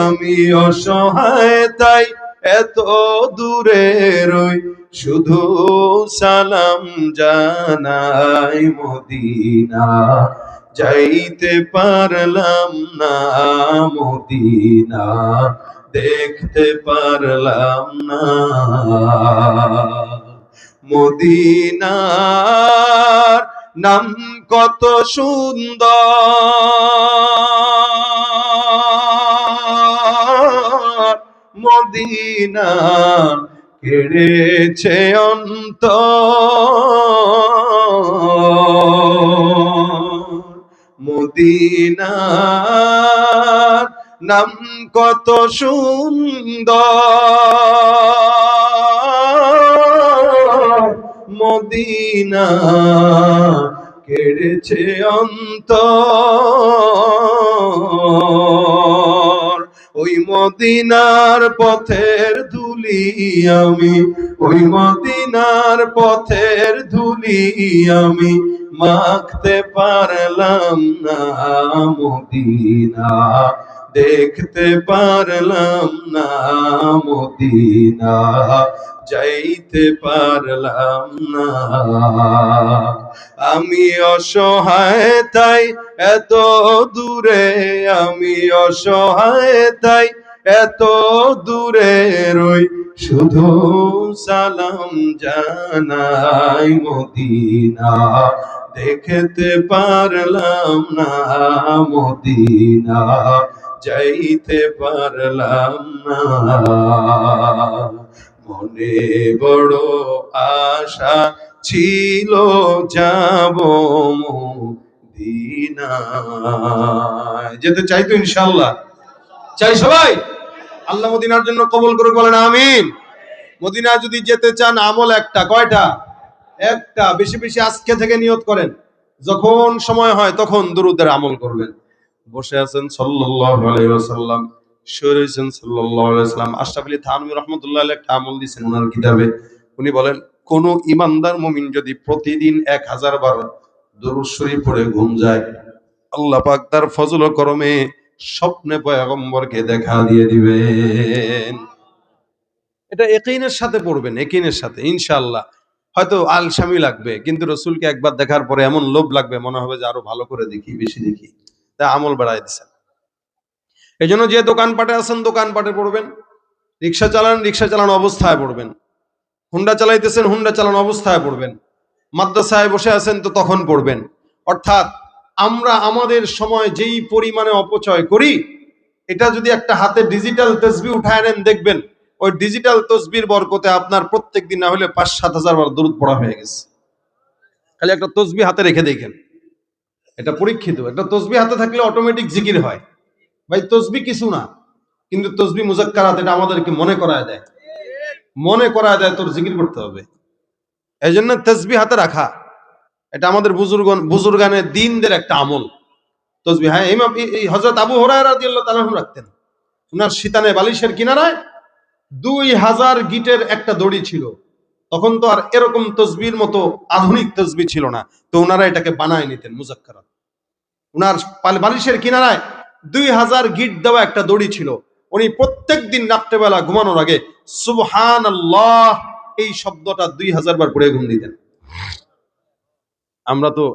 আমি অসহায় তাই এত দূরে রই, শুধু সালাম জানাই মদিনা যাইতে পারলাম না, মদিনা দেখতে পারলাম না। মদিনার নাম কত সুন্দর, মদিনা কেড়েছে অন্তর। মদিনার নাম কত সুন্দর, মদিনা কেড়েছে অন্তর। ওই মদিনার পথের ধুলি আমি, ওই মদিনার পথের ধুলি আমি মাখতে পারলাম না। মদিনা দেখতে পারলাম না, মদিনা যাইতে পারলাম না। আমি অসহায় তাই এত দূরে, আমি অসহায় তাই এত দূরে রই, শুধু সালাম জানাই। মদিনা দেখতে পারলাম না, মদিনা যাইতে পারলাম না। মনে বড় আশা ছিল যাব মদিনায়। যেতে চাই তো ইনশাআল্লাহ? চাই সবাই? আল্লাহ মদিনার জন্য কবুল করুক, বলেন আমিন। মদিনা যদি যেতে চান আমল একটা, কয়টা? একটা। বেশি বেশি আজকে থেকে নিয়ত করেন, যখন সময় হয় তখন দুরূদের আমল করবেন। বসে আছেন সাল্লাল্লাহু আলাইহি ওয়াসাল্লাম, শুয়ে রয়েছেন সাল্লাল্লাহু আলাইহি ওয়াসাল্লাম। আশরাফ আলী থানভী রাহমাতুল্লাহ আলাইহি একটা আমল দিয়েছেন ওনার কিতাবে। উনি বলেন, কোন ইমানদার মুমিন যদি প্রতিদিন 1000 বার দুরূদ শরীফ পড়ে ঘুম যায়, আল্লাহ পাক তার ফজল ও করমে স্বপ্নে পয়গম্বরকে দেখা দিয়ে দিবেন। এটা ইয়াকিনের সাথে পড়বেন, ইয়াকিনের সাথে ইনশাআল্লাহ। হয়তো আলসামি লাগবে, কিন্তু রসুলকে একবার দেখার পরে এমন লোভ লাগবে, মনে হবে যে আরো ভালো করে দেখি, বেশি দেখি। তাই আমল বাড়াই দিচ্ছেন। এই জন্য যে দোকানপাটে আছেন দোকানপাটে পড়বেন, রিক্সা চালান রিক্সা চালানো অবস্থায় পড়বেন, হুন্ডা চালাইতেছেন হুন্ডা চালানো অবস্থায় পড়বেন, মাদ্রাসায় বসে আছেন তো তখন পড়বেন। অর্থাৎ আমরা আমাদের সময় যেই পরিমাণে অপচয় করি, এটা যদি একটা হাতে ডিজিটাল তসবিহ উঠায় নেন, দেখবেন ওই ডিজিটাল তসবির বরকতে আপনার প্রত্যেক দিন না হলে 5-7 হাজার বার দরুদ পড়া হয়ে গেছে। খালি একটা তসবিহ হাতে রেখে দেখেন, এটা পরীক্ষিত। একটা তসবিহ হাতে থাকলে অটোমেটিক জিকির হয়। ভাই তসবিহ কিছু না, কিন্তু তসবিহ মুজাক্কারাত এটা আমাদেরকে মনে করায় দেয়, মনে করায় দেয় তোর জিকির করতে হবে। এই জন্য তসবিহ হাতে রাখা এটা আমাদের বুজুর্গানের দিনদের একটা আমল। তসবিহ, হ্যাঁ, এই হযরত আবু হুরায়রা রাদিয়াল্লাহু তাআলা রাখতেন। উনার শীতানে বালিশের কিনারায় 2000 গিটের একটা দড়ি ছিল। তখন তো আর এরকম তসবির মতো আধুনিক তসবি ছিল না, তো ওনারা এটাকে বানায় নিতেন মুজাক্কারাত। উনার বালিশের কিনারায় 2000 গিট দেওয়া একটা দড়ি ছিল। উনি প্রত্যেক দিন রাত্রেবেলা ঘুমানোর আগে সুবহানাল্লাহ এই শব্দটা 2000 বার পড়ে ঘুম দিতেন। আমরা তো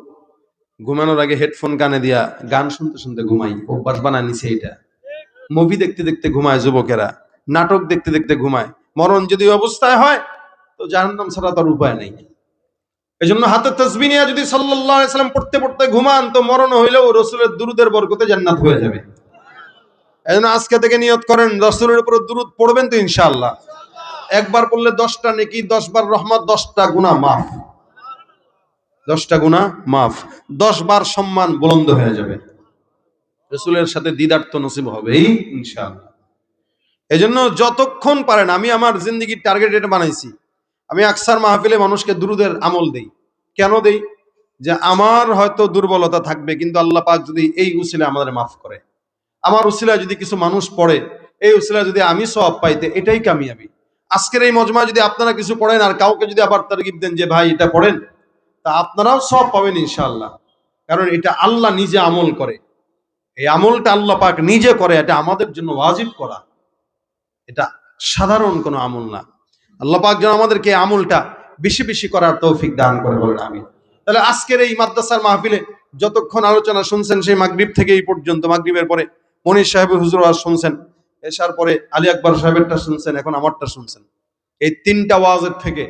ঘুমানোর আগে হেডফোন কানে দিয়া গান শুনতে শুনতে ঘুমাই, অভ্যাস বানায় নিছে এটা। মুভি দেখতে দেখতে ঘুমায় যুবকেরা, নাটক দেখতে দেখতে ঘুমায়। মরণ যদি অবস্থায় হয় তো জাহান্নাম ছাড়া তার উপায় নেই। এজন্য হাতে তাসবিহ নিয়ে যদি সাল্লাল্লাহু আলাইহি সাল্লাম পড়তে পড়তে ঘুমান, তো মরণ হইলেও রাসূলের দুরূদের বরকতে জান্নাত হয়ে যাবে। এজন্য আজকে থেকে নিয়ত করেন, রাসূলের উপর দুরূদ পড়বেন তো ইনশাআল্লাহ। একবার পড়লে 10টা নেকি, 10 বার রহমত, 10টা গুনাহ মাফ। 10টা গুনাহ মাফ, 10 বার সম্মান বুলন্দ হয়ে যাবে। রাসূলের সাথে দিদার তো নসিব হবেই ইনশাআল্লাহ। এজন্য যতক্ষণ পারেন, আমি আমার জিন্দেগির টার্গেট এটা বানাইছি, আমি আকসার মাহফিলে মানুষকে দুরূদের আমল দেই। কেন দেই? যে আমার হয়তো দুর্বলতা থাকবে, কিন্তু আল্লাহ পাক যদি এই উসিলা আমাদের মাফ করে, আমার উসিলা যদি কিছু মানুষ পড়ে, এই উসিলা যদি আমি সওয়াব পাইতে, এটাই কামিয়াবি। আজকের এই মজমা যদি আপনারা কিছু পড়েন আর কাউকে যদি আবার তারগিব দেন যে ভাই এটা পড়েন, তা আপনারাও সওয়াব পাবেন ইনশাআল্লাহ। কারণ এটা আল্লাহ নিজে আমল করে, এই আমলটা আল্লাহ পাক নিজে করে, এটা আমাদের জন্য ওয়াজিব করা, এটা সাধারণ কোনো আমল না। আল্লাহ পাক যেন আমাদেরকে এই আমলটা বেশি বেশি করার তৌফিক দান করে, বলেন আমিন। তাহলে আজকের এই মাদ্রাসার মাহফিলে যতক্ষণ আলোচনা শুনছেন, সেই মাগরিব থেকে এই পর্যন্ত, মাগরিবের পরে মনির সাহেবের হুজুর ওয়াজ শুনছেন, এসার পরে আলী আকবর সাহেবেরটা শুনছেন, এখন আমারটা শুনছেন। এই 3টা ওয়াজের থেকে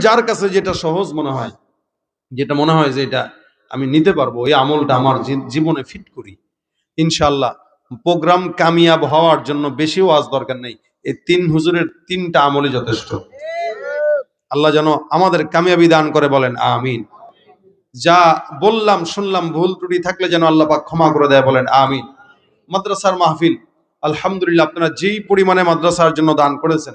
যার কাছে যেটা সহজ মনে হয়, যেটা মনে হয় যে এটা আমি নিতে পারবো, এই আমলটা আমার জীবনে ফিট করি, ইনশাআল্লাহ প্রোগ্রাম কামিয়াব হওয়ার জন্য বেশি ওয়াজ দরকার নেই। এই 3 হুজুরের 3টা আমলই যথেষ্ট। আল্লাহ যেন আমাদের কামিয়াবি দান করে, বলেন আমিন। যা বললাম শুনলাম ভুল ত্রুটি থাকলে যেন আল্লাহ পাক ক্ষমা করে দেয়, বলেন আমিন। মাদ্রাসার মাহফিল, আলহামদুলিল্লাহ, আপনারা যেই পরিমাণে মাদ্রাসার জন্য দান করেছেন,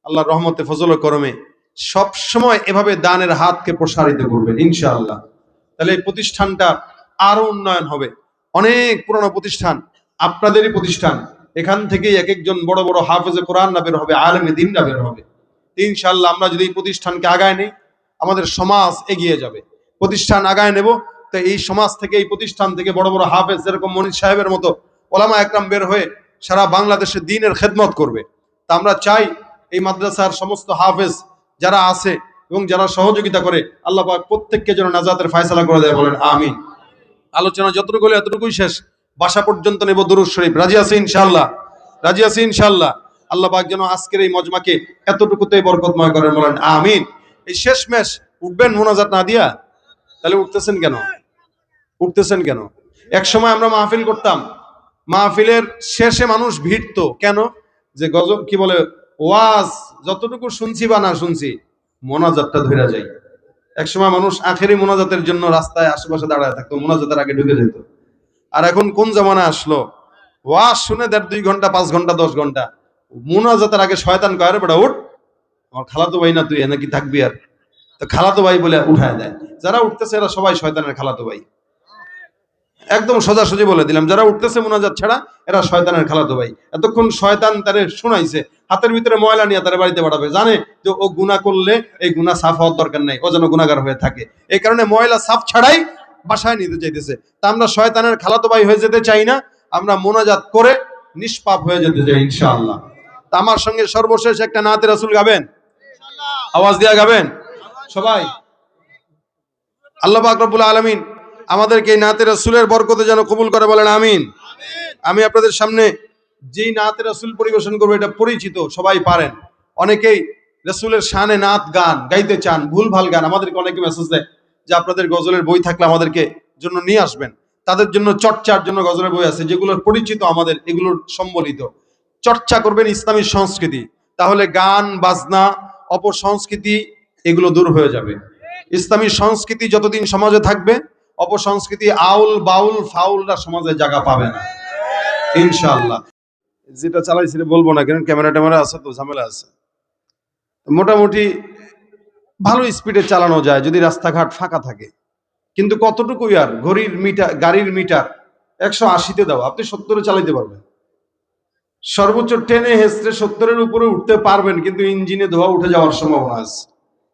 আল্লাহর রহমতে ফজল ও করমে সব সময় এভাবে দানের হাতকে প্রসারিত করবেন ইনশাআল্লাহ। তাহলে এই প্রতিষ্ঠানটা আরো উন্নয়ন হবে। অনেক পুরনো প্রতিষ্ঠান, আপনাদেরই প্রতিষ্ঠান, এখান থেকেই এক একজন বড় বড় হাফেজে কোরআন না বের হবে, আলেমে দ্বীন না বের হবে। ইনশাআল্লাহ আমরা যদি এই প্রতিষ্ঠানকে আগায় নেই, আমাদের সমাজ এগিয়ে যাবে। প্রতিষ্ঠান আগায় নেব, তো এই সমাজ থেকে, এই প্রতিষ্ঠান থেকে বড় বড় হাফেজ, যেরকম মনির সাহেবের মতো ওলামা একরাম বের হয়ে সারা বাংলাদেশে দ্বীনের খেদমত করবে। তা আমরা চাই এই মাদ্রাসার সমস্ত হাফেজ যারা আছে এবং যারা সহযোগিতা করে, আল্লাহ পাক প্রত্যেককে যেন নাজাতের ফয়সালা করে দেয়, বলেন আমিন। আলোচনা যতটুকু হলো এতটুকুই শেষ, বাসা পর্যন্ত নেব দুরূদ শরীফ। রাজি আছে ইনশাআল্লাহ? রাজি আছে ইনশাআল্লাহ? আল্লাহ পাক যেন আজকের এই মজমাকে এতটুকুতেই বরকতময় করেন, বলেন আমিন। এই শেষমেশ উঠবেন মোনাজাত না দিয়া? তাহলে উঠতেছেন কেন? উঠতেছেন কেন? এক সময় আমরা মাহফিল করতাম, মাহফিলের শেষে মানুষ ভিড়তো কেন? যে গজব কি বলে, ওয়াজ যতটুকু শুনছি বা না শুনছি, মোনাজাতটা ধরে যাই। একসময় মানুষ আখেরি মোনাজাতের জন্য রাস্তায় আশেপাশে দাঁড়ায় থাকতো, মোনাজাতের আগে ঢুকে যেত। আর এখন কোন জামানা আসলো, ওয়াজ শুনে 1.5-2 ঘন্টা, 5 ঘন্টা, 10 ঘন্টা, মোনাজাতের আগে শয়তান কয়, আরে বেটা উঠ, আমার খালাতো ভাই না তুই, নাকি থাকবি আর? তো খালাতো ভাই বলে উঠায় দেয়। যারা উঠতেছে এরা সবাই শয়তানের খালাতো ভাই। একদম সোজাসুজি বলে দিলাম, যারা উঠতেছে মোনাজাত ছাড়া এরা শয়তানের খালাতো ভাই। এতক্ষণ শয়তান তারে শোনাইছে, হাতের ভিতরে ময়লা নিয়ে তারে বাড়িতে পাঠাবে, জানে যে ও গুনাহ করলে এই গুনাহ সাফ হওয়ার দরকার নাই, ও যেন গুনাহগার হয়ে থাকে। এই কারণে ময়লা সাফ ছাড়াই বাসায় নিতে চাইতেছে। তা আমরা শয়তানের খালাতো ভাই হয়ে যেতে চাই না, আমরা মোনাজাত করে নিষ্পাপ হয়ে যেতে চাই ইনশাআল্লাহ। তা আমার সঙ্গে সর্বশেষ একটা নাতে রাসূল গাবেন, আওয়াজ দিয়া গাবেন সবাই। আল্লাহ পাক রব্বুল আলামিন আমাদেরকে এই নাতে রাসূলের বরকতে যেন কবুল করে, বলেন আমিন। আমি আপনাদের সামনে যেই নাতে রাসূল পরিবেশন করবো, এটা পরিচিত, সবাই পারেন। অনেকেই রাসূলের শানে নাত গান গাইতে চান, ভুলভাল গান। আমাদেরকে অনেকে মেসেজ দেয় যে আপনাদের গজলের বই থাকলে আমাদেরকে জন্য নিয়ে আসবেন। তাদের জন্য চর্চার জন্য গজলের বই আছে, যেগুলো পরিচিত আমাদের, এগুলোর সম্বলিত। চর্চা করবেন ইসলামী সংস্কৃতি, তাহলে গান বাজনা অপসংস্কৃতি এগুলো দূর হয়ে যাবে। ইসলামী সংস্কৃতি যতদিন সমাজে থাকবে, অপসংস্কৃতি আউল বাউল ফাউলরা সমাজে জায়গা পাবে না ইনশাআল্লাহ। যেটা চালাইছি বলবো না, কারণ ক্যামেরা ট্যামেরা আছে তো ঝামেলা আছে। মোটামুটি ভালো স্পিডে চালানো যায় যদি রাস্তাঘাট ফাঁকা থাকে, কিন্তু কতটুকু আর গাড়ির মিটার 180-তে দাও, আপনি 70-এ চালাইতে পারবেন। সর্বোচ্চ টেনে হেসড়ে 70-এর উপরে উঠতে পারবেন, কিন্তু ইঞ্জিনে ধোয়া উঠে যাওয়ার সম্ভাবনা আছে।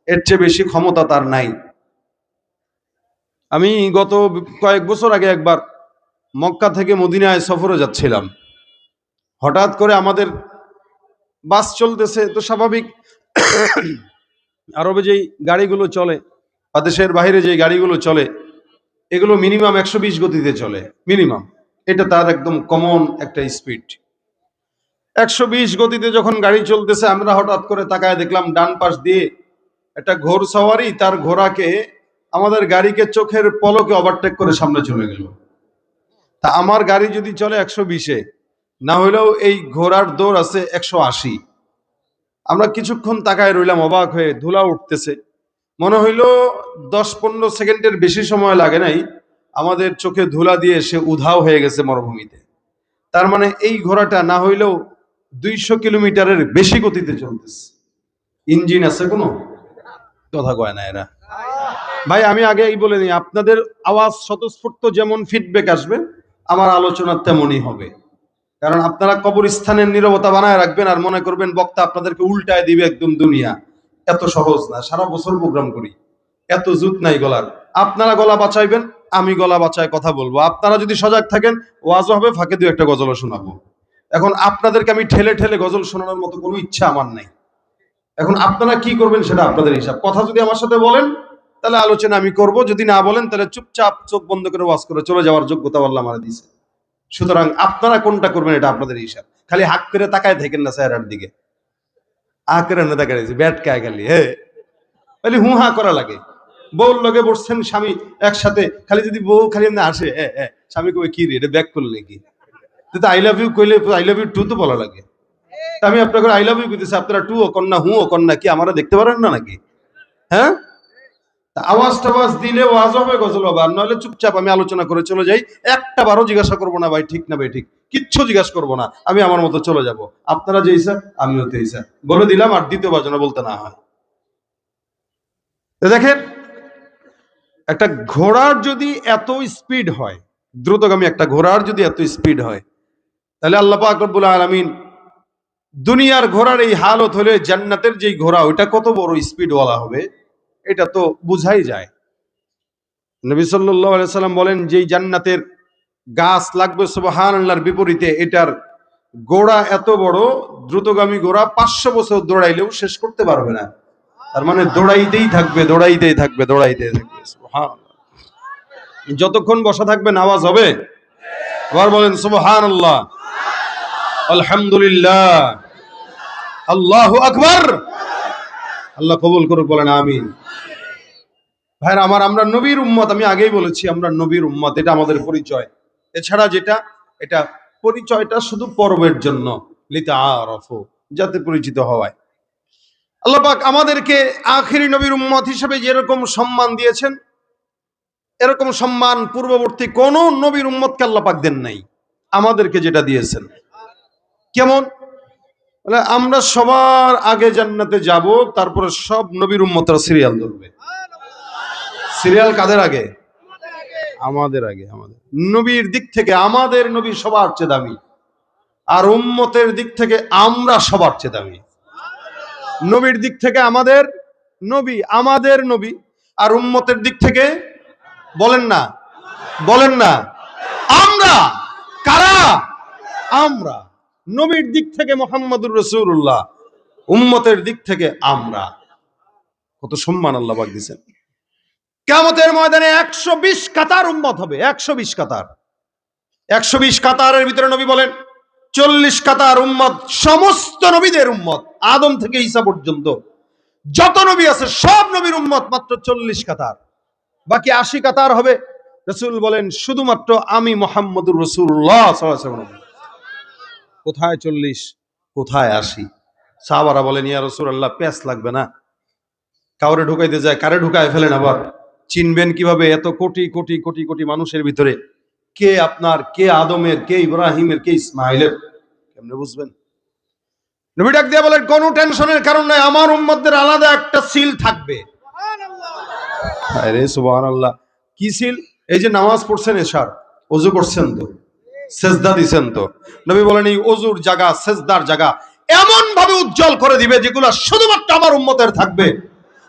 এর চেয়ে বেশি ক্ষমতা তার নাই। আমি গত কয়েক বছর আগে একবার মক্কা থেকে মদিনায় সফরে যাচ্ছিলাম। হঠাৎ করে আমাদের বাস চলতেছে, তো স্বাভাবিক আরবে যেই গাড়িগুলো চলে বা দেশের বাইরে যে গাড়িগুলো চলে, এগুলো মিনিমাম 120 গতিতে চলে, মিনিমাম। এটা তার একদম কমন একটা স্পিড। 120 গতিতে যখন গাড়ি চলতেছে, আমরা হঠাৎ করে তাকায় দেখলাম ডান পাশ দিয়ে একটা ঘোড়সওয়ারি তার ঘোড়াকে আমাদের গাড়িকে চোখের পলকে ওভারটেক করে সামনে চলে গেল। তা আমার গাড়ি যদি চলে 120-এ, না হইলেও এই ঘোড়ার দৌড় আছে 180। আমরা কিছুক্ষণ তাকায় রইলাম অবাক হয়ে, ধুলা উঠতেছে। মনে হইল 10-15 সেকেন্ডের বেশি সময় লাগে নাই, আমাদের চোখে ধুলা দিয়ে সে উধাও হয়ে গেছে মরুভূমিতে। তার মানে এই ঘোড়াটা না হইলেও 200 কিলোমিটারের বেশি গতিতে চলতেছে। ইঞ্জিন আছে কোনো? কথা কয় না এরা। ভাই আমি আগেই বলে নিই, আপনাদের আওয়াজ স্বতঃস্ফূর্ত যেমন ফিডব্যাক আসবে, আমার আলোচনা তেমনই হবে। কারণ আপনারা কবরস্থানের নীরবতা বানায় রাখবেন আর মনে করবেন বক্তা আপনাদেরকে উল্টায় দিবে একদম দুনিয়া। এত সহজ না, সারা বছর প্রোগ্রাম করি, এত জুত নাই গলার। আপনারা গলা বাঁচাইবেন, আমি গলা বাঁচায় কথা বলবো। আপনারা যদি সজাগ থাকেন, ওয়াজও হবে, ফাঁকে 2-একটা গজলও শোনাবো। এখন আপনাদেরকে আমি ঠেলে ঠেলে গজল শোনানোর মতো কোনো ইচ্ছা আমার নাই। এখন আপনারা কি করবেন সেটা আপনাদের হিসাব। কথা যদি আমার সাথে বলেন তাহলে আলোচনা আমি করব, যদি না বলেন তাহলে চুপচাপ চোখ বন্ধ করে ওয়াজ করে চলে যাওয়ার যোগ্যতা আল্লাহ আমার দিয়েছে। সুতরাং আপনারা কোনটা করবেন এটা আপনাদের হিসাব। খালি হাক করে তাকায় থাকেন না চেহারার দিকে, আ করে না তাকায় ব্যাট কায় খালি খালি হু হা করা লাগে। বউর লগে বসছেন স্বামী একসাথে, খালি যদি বউ খালি এমনি আসে স্বামী কবে কি রে এটা ব্যাক করলে কি, আই লাভ ইউ কইলে আই লাভ ইউ টু তো বলা লাগে। আমি আপনাকে আই লাভ ইউ কইতেছি, আপনারা টু ও কন্যা হু ও কন্যা কি আমরা দেখতে পারেন না নাকি? হ্যাঁ, আওয়াজ টাওয়াজ দিলে ওয়াজ হবে, গজল হবে, আর নইলে চুপচাপ আমি আলোচনা করে চলে যাই। একটা বারও জিজ্ঞাসা করবো না ভাই ঠিক না ভাই ঠিক, কিচ্ছু জিজ্ঞাসা করবো না, আমি আমার মতো চলে যাব। আপনারা যে ইচ্ছা আমিও তো ইচ্ছা বলে দিলাম, আর দ্বিতীয়বার যেন বলতে না হয়। দেখেন, একটা ঘোড়ার যদি এত স্পিড হয়, দ্রুতগামী একটা ঘোড়ার যদি এত স্পিড হয়, তাহলে আল্লাহ পাক রব্বুল আলামিন দুনিয়ার ঘোড়ার এই হালত হলে জান্নাতের যেই ঘোড়া ওইটা কত বড় স্পিডওয়ালা হবে এটা তো বুঝাই যায়। নবী সাল্লাল্লাহু আলাইহি সাল্লাম বলেন, যেই জান্নাতের গাছ লাগবে সুবহানাল্লাহর বিপরীতে এটার গোড়া এত বড়, দ্রুতগামী ঘোড়া 500 বছর দৌড়াইলেও শেষ করতে পারবে না। তার মানে দৌড়াইতেই থাকবে, দৌড়াইতেই থাকবে, দৌড়াইতেই থাকবে। সুবহানাল্লাহ। যতক্ষণ বসা থাকবেন আওয়াজ হবে। আবার বলেন সুবহানাল্লাহ, আলহামদুলিল্লাহ, আল্লাহু আকবার। আল্লাহ কবুল করুক, বলেন আমিন। ভাইরা আমার, আমরা নবীর উম্মত, আমি আগেই বলেছি আমরা নবীর উম্মত, এটা আমাদের পরিচয়। এছাড়া যেটা, এটা পরিচয়টা শুধু পর্বের জন্য, লিতাআরাফু, যাতে পরিচিত হওয়ায়। আল্লাহ পাক আমাদেরকে আখিরি নবীর উম্মত হিসেবে যেরকম সম্মান দিয়েছেন, এরকম সম্মান পূর্ববর্তী কোন নবীর উম্মতকে আল্লাহ পাক দেন নাই। আমাদেরকে যেটা দিয়েছেন কেমন, আমরা সবার আগে জান্নাতে যাব, তারপরে সব নবীর উম্মতরা সিরিয়াল ধরবে। সিরিয়াল কাদের আগে? আমাদের আগে। আমাদের নবীর দিক থেকে আমাদের নবী সবার চেয়ে দামি, আর উম্মতের দিক থেকে আমরা সবার চেয়ে দামি। নবীর দিক থেকে আমাদের নবী, আমাদের নবী, আর উম্মতের দিক থেকে বলেন না, বলেন না, আমরা। কারা? আমরা। নবীর দিক থেকে মুহাম্মদুর রাসূলুল্লাহ, উম্মতের দিক থেকে আমরা। কত সম্মান আল্লাহ পাক দিয়েছেন। কিয়ামতের ময়দানে 120 কাতার উম্মত হবে, 120 কাতার। 120 কাতারের ভিতরে নবী বলেন 40 কাতার উম্মত সমস্ত নবীদের উম্মত, আদম থেকে ঈসা পর্যন্ত যত নবী আছে সব নবীর উম্মত, মাত্র 40 কাতার। বাকি 80 কাতার হবে, রাসূল বলেন শুধুমাত্র আমি মুহাম্মদুর রাসূলুল্লাহ সাল্লাল্লাহু আলাইহি ওয়াসাল্লাম। কোথায় 40, কোথায় 80? সাহাবারা বলেন, ইয়া রাসূলুল্লাহ, প্যাঁচ লাগবে না? কাউরে ঢুকাইতে যায়, কারে ঢুকায় ফেলেন, আবার চিনবেন কিভাবে এত কোটি কোটি কোটি কোটি মানুষের ভিতরে কে আপনার, কে আদমের, কে ইব্রাহিমের, কে ইসমাইলের, কেমনে বুঝবেন? নবী ডাক দিয়ে বলেন, কোনো টেনশনের কারণ নাই, আমার উম্মতদের আলাদা একটা সিল থাকবে। আরে সুবহানাল্লাহ, কি সিল? এই যে নামাজ পড়ছেন, এশার ওযু করছেন তো, সেজদা দিছেন তো, নবী বলেন এই ওযুর জায়গা, সেজদার জায়গা এমন ভাবে উজ্জ্বল করে দিবে যেগুলো শুধুমাত্র আমার উম্মতের থাকবে,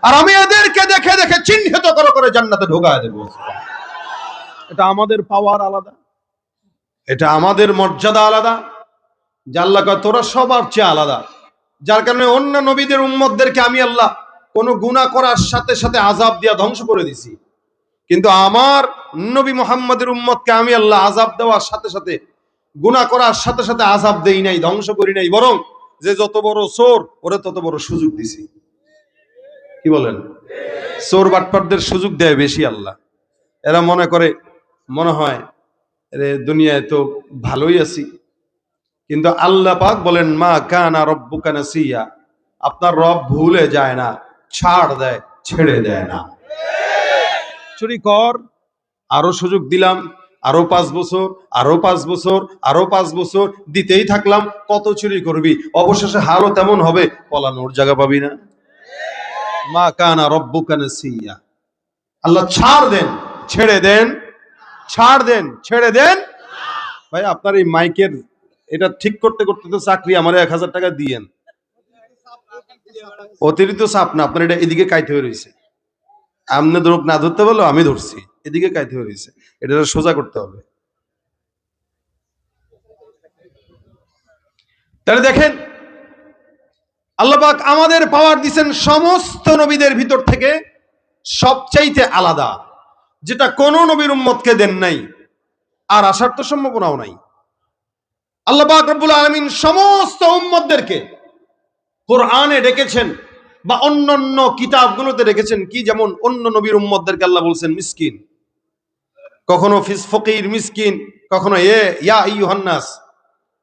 আর আমি এদেরকে দেখে দেখে চিহ্নিত করে করে জান্নাতে ঢোকায় দেব। এটা আমাদের পাওয়ার আলাদা, এটা আমাদের মর্যাদা আলাদা। যে আল্লাহ কয় তোরা সবার চেয়ে আলাদা, যার কারণে অন্য নবীদের উম্মতদেরকে আমি আল্লাহ কোন গুনাহ করার সাথে সাথে আযাব দিয়া ধ্বংস করে দিছি, কিন্তু আমার নবী মুহাম্মদের উম্মতকে আমি আল্লাহ আযাব দেওয়ার সাথে সাথে, গুনাহ করার সাথে সাথে আযাব দেই নাই, ধ্বংস করি নাই, বরং যে যত বড় চোর ওরে তত বড় সুযোগ দিছি। কি বলেন? চোর বাটপারদের সুযোগ দেয় বেশি আল্লাহ। এরা মনে করে, মনে হয় রে দুনিয়ায় তো ভালোই আছি, কিন্তু আল্লাহ পাক বলেন মা কানা রব্বুকা নাসিয়া, আপনার রব ভুলে যায় না, ছাড় দেয়, ছেড়ে দেয় না। চুরি কর, আরো সুযোগ দিলাম, আরো 5 বছর, আরো 5 বছর, আরো 5 বছর দিতেই থাকলাম, কত চুরি করবি, অবশেষে হালও তেমন হবে, পলানোর জায়গা পাবি না। মা কানা রব্বুকা নাসিয়া, আল্লাহ ছাড় দেন, ছেড়ে দেন, ছাড় দেন, ছেড়ে দেন। ভাই আপনার এই মাইকের এটা ঠিক করতে করতে তো চাকরি, আমার 1000 টাকা দিয়েন। অতিরিক্ত চাপ না, আপনার এটা এদিকে কাইতে হয়ে রয়েছে, আমনে ধরুক না ধরতে বলো, আমি ধরছি, এদিকে কাইতে হয়ে রয়েছে, এটা সোজা করতে হবে। তাহলে দেখেন, আল্লাহ পাক আমাদের পাওয়ার দিচ্ছেন সমস্ত নবীদের ভিতর থেকে সবচাইতে আলাদা, যেটা কোন নবীর উম্মতকে দেন নাই, আর আসার তো সম্ভাবনাও নাই। আল্লাহ পাক রব্বুল আলামিন সমস্ত উম্মতদেরকে কোরআনে ডেকেছেন বা অন্যান্য কিতাবগুলোতে রেখেছেন কি, যেমন অন্য নবীর উম্মতদেরকে আল্লাহ বলছেন মিসকিন, কখনো ফকির মিসকিন, কখনো ইয়া আইয়ুহান নাস,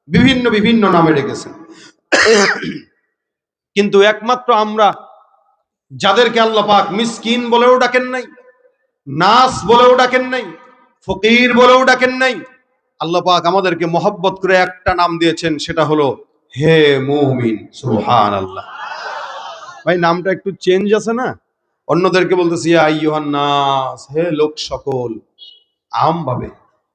বিভিন্ন বিভিন্ন নামে ডেকেছেন। কিন্তু একমাত্র আমরা যাদেরকে আল্লাহ পাক মিসকিন বলেও ডাকেন নাই, নাস বলেও ডাকেন নাই, ফকির বলেও ডাকেন নাই, আল্লাহ পাক আমাদেরকে মহব্বত করে একটা নাম দিয়েছেন, সেটা হলো হে মুমিন। সুবহানাল্লাহ। ভাই নামটা একটু চেঞ্জ আছে না? অন্যদেরকে বলতেছি ইয়া আইয়ুহান নাস, হে লোক সকল, আম ভাবে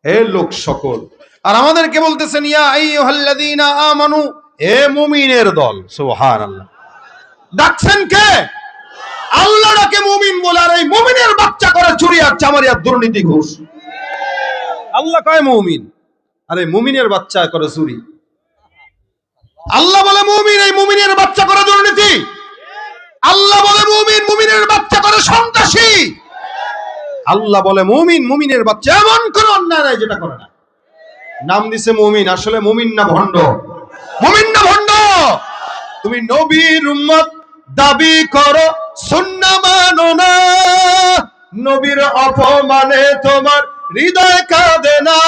হে লোক সকল, আর আমাদেরকে বলতেছেন ইয়া আইয়ুহাল্লাযীনা আমানু, হে মুমিনের দল। সুবহানাল্লাহ। ডাকছেন কে? আল্লাহ ডাকে মুমিন বলে, আর এই মুমিনের বাচ্চা করে চুরি আর চামারি আর দুর্নীতি ঘুষ। আল্লাহ কয় মুমিন, আরে মুমিনের বাচ্চা করে চুরি। আল্লাহ বলে মুমিন, এই মুমিনের বাচ্চা করে দুর্নীতি। আল্লাহ বলে মুমিন, মুমিনের বাচ্চা করে সন্ত্রাসী। আল্লাহ বলে মুমিন, মুমিনের বাচ্চা এমন কোন অন্যায় নাই যেটা করে না। নাম দিছে মুমিন, আসলে মুমিন না ভণ্ড? মুমিন না ভণ্ড? তুমি নবীর উম্মত দাবি করো, সুন্নাহ মানো না, নবীর অপমানে তোমার হৃদয় কাঁদে না।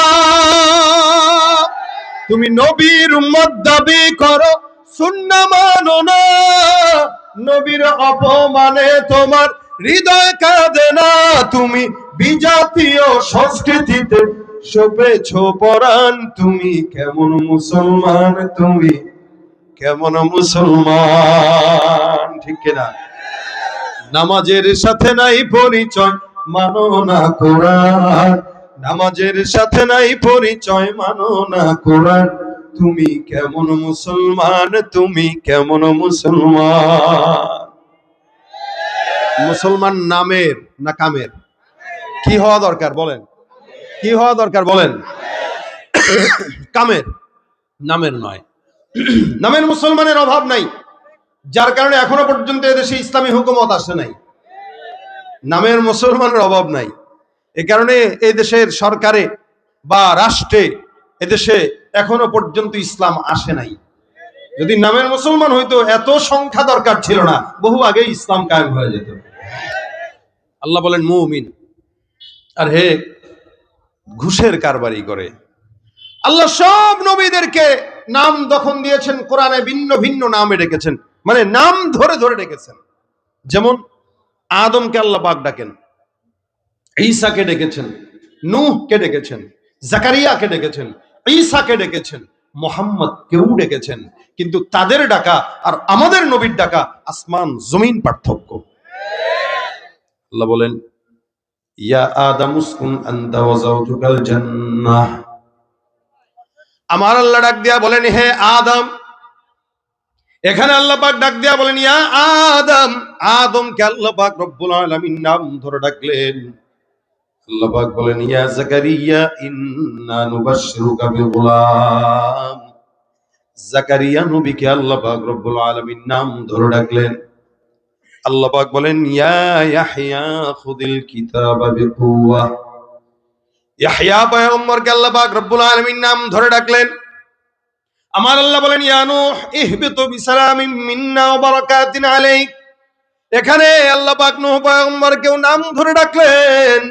তুমি নবীর উম্মত দাবি করো, সুন্নাহ মানো না, নবীর অপমানে তোমার হৃদয় কাঁদে না। তুমি বিজাতীয় সংস্কৃতিতে সপেছ পরাণ, তুমি কেমন মুসলমান, তুমি কেমন মুসলমান? ঠিক কিনা? নামাজের সাথে নাই পরিচয়, মানো না কোরআন। নামাজের সাথে নাই পরিচয়, মানো না কোরআন। তুমি কেমন মুসলমান, তুমি কেমন মুসলমান? মুসলমান নামের না কামের? কি হওয়া দরকার বলেন? কি হওয়া দরকার বলেন? কামের, নামের নয়। নামের মুসলমানের অভাব নাই, যার কারণে এখনো পর্যন্ত এদেশে ইসলামী হুকুমত আসে নাই। নামের মুসলমানের অভাব নাই, এ কারণে এই দেশের সরকারে বা রাষ্ট্রে এদেশে এখনো পর্যন্ত ইসলাম আসে নাই। যদি নামের মুসলমান হইতো এত সংখ্যা দরকার ছিল না, বহু আগে ইসলাম কায়েম হয়ে যেত। আল্লাহ বলেন মুমিন, আর হে ঘুষের কারবারি করে। আল্লাহ সব নবীদেরকে নাম যখন দিয়েছেন, কোরআনে ভিন্ন ভিন্ন নামে ডেকেছেন, মানে নাম ধরে ধরে ডেকেছেন। যেমন আদমকে আল্লাহ পাক ডাকেন, ঈসাকে ডেকেছেন, নূহকে ডেকেছেন, জাকারিয়াকে ডেকেছেন, ঈসাকে ডেকেছেন, মোহাম্মদ কেউ ডেকেছেন। কিন্তু তাদের ডাকা আর আমাদের নবীর ডাকা আসমান জমিন পার্থক্য। আল্লাহ বলেন ইয়া আদম উসকুন আনতা ওয়া যাওজুকাল জান্নাহ। আমার আল্লাহ ডাক দিয়া বলেন হে আদম। এখানে আল্লাহ পাক ডাক দিয়া বলেন ইয়া আদম। আদমকে আল্লাহ পাক রব্বুল আলামিন নাম ধরে ডাকলেন। আল্লাহ পাক বলেন ইয়া জাকারিয়া ইন্না নুবাশশিরুকা বিগুলাম। জাকারিয়া নবীকে আল্লাহ পাক রব্বুল আলামিন নাম ধরে ডাকলেন। আল্লাহ পাক বলেন ইয়া ইয়াহইয়া খুযিল কিতাবা বিকুওয়া। ইয়াহইয়া পয়গম্বরকে আল্লাহ পাক রব্বুল আলামিন নাম ধরে ডাকলেন। আমার আল্লাহ বলেন ইয়া নূহ ইহবিতু বিসালামিন মিন্না ওয়া বারাকাতিন আলাইক। এখানে আল্লাহ পাক নূহ পয়গম্বরকেও নাম ধরে ডাকলেন।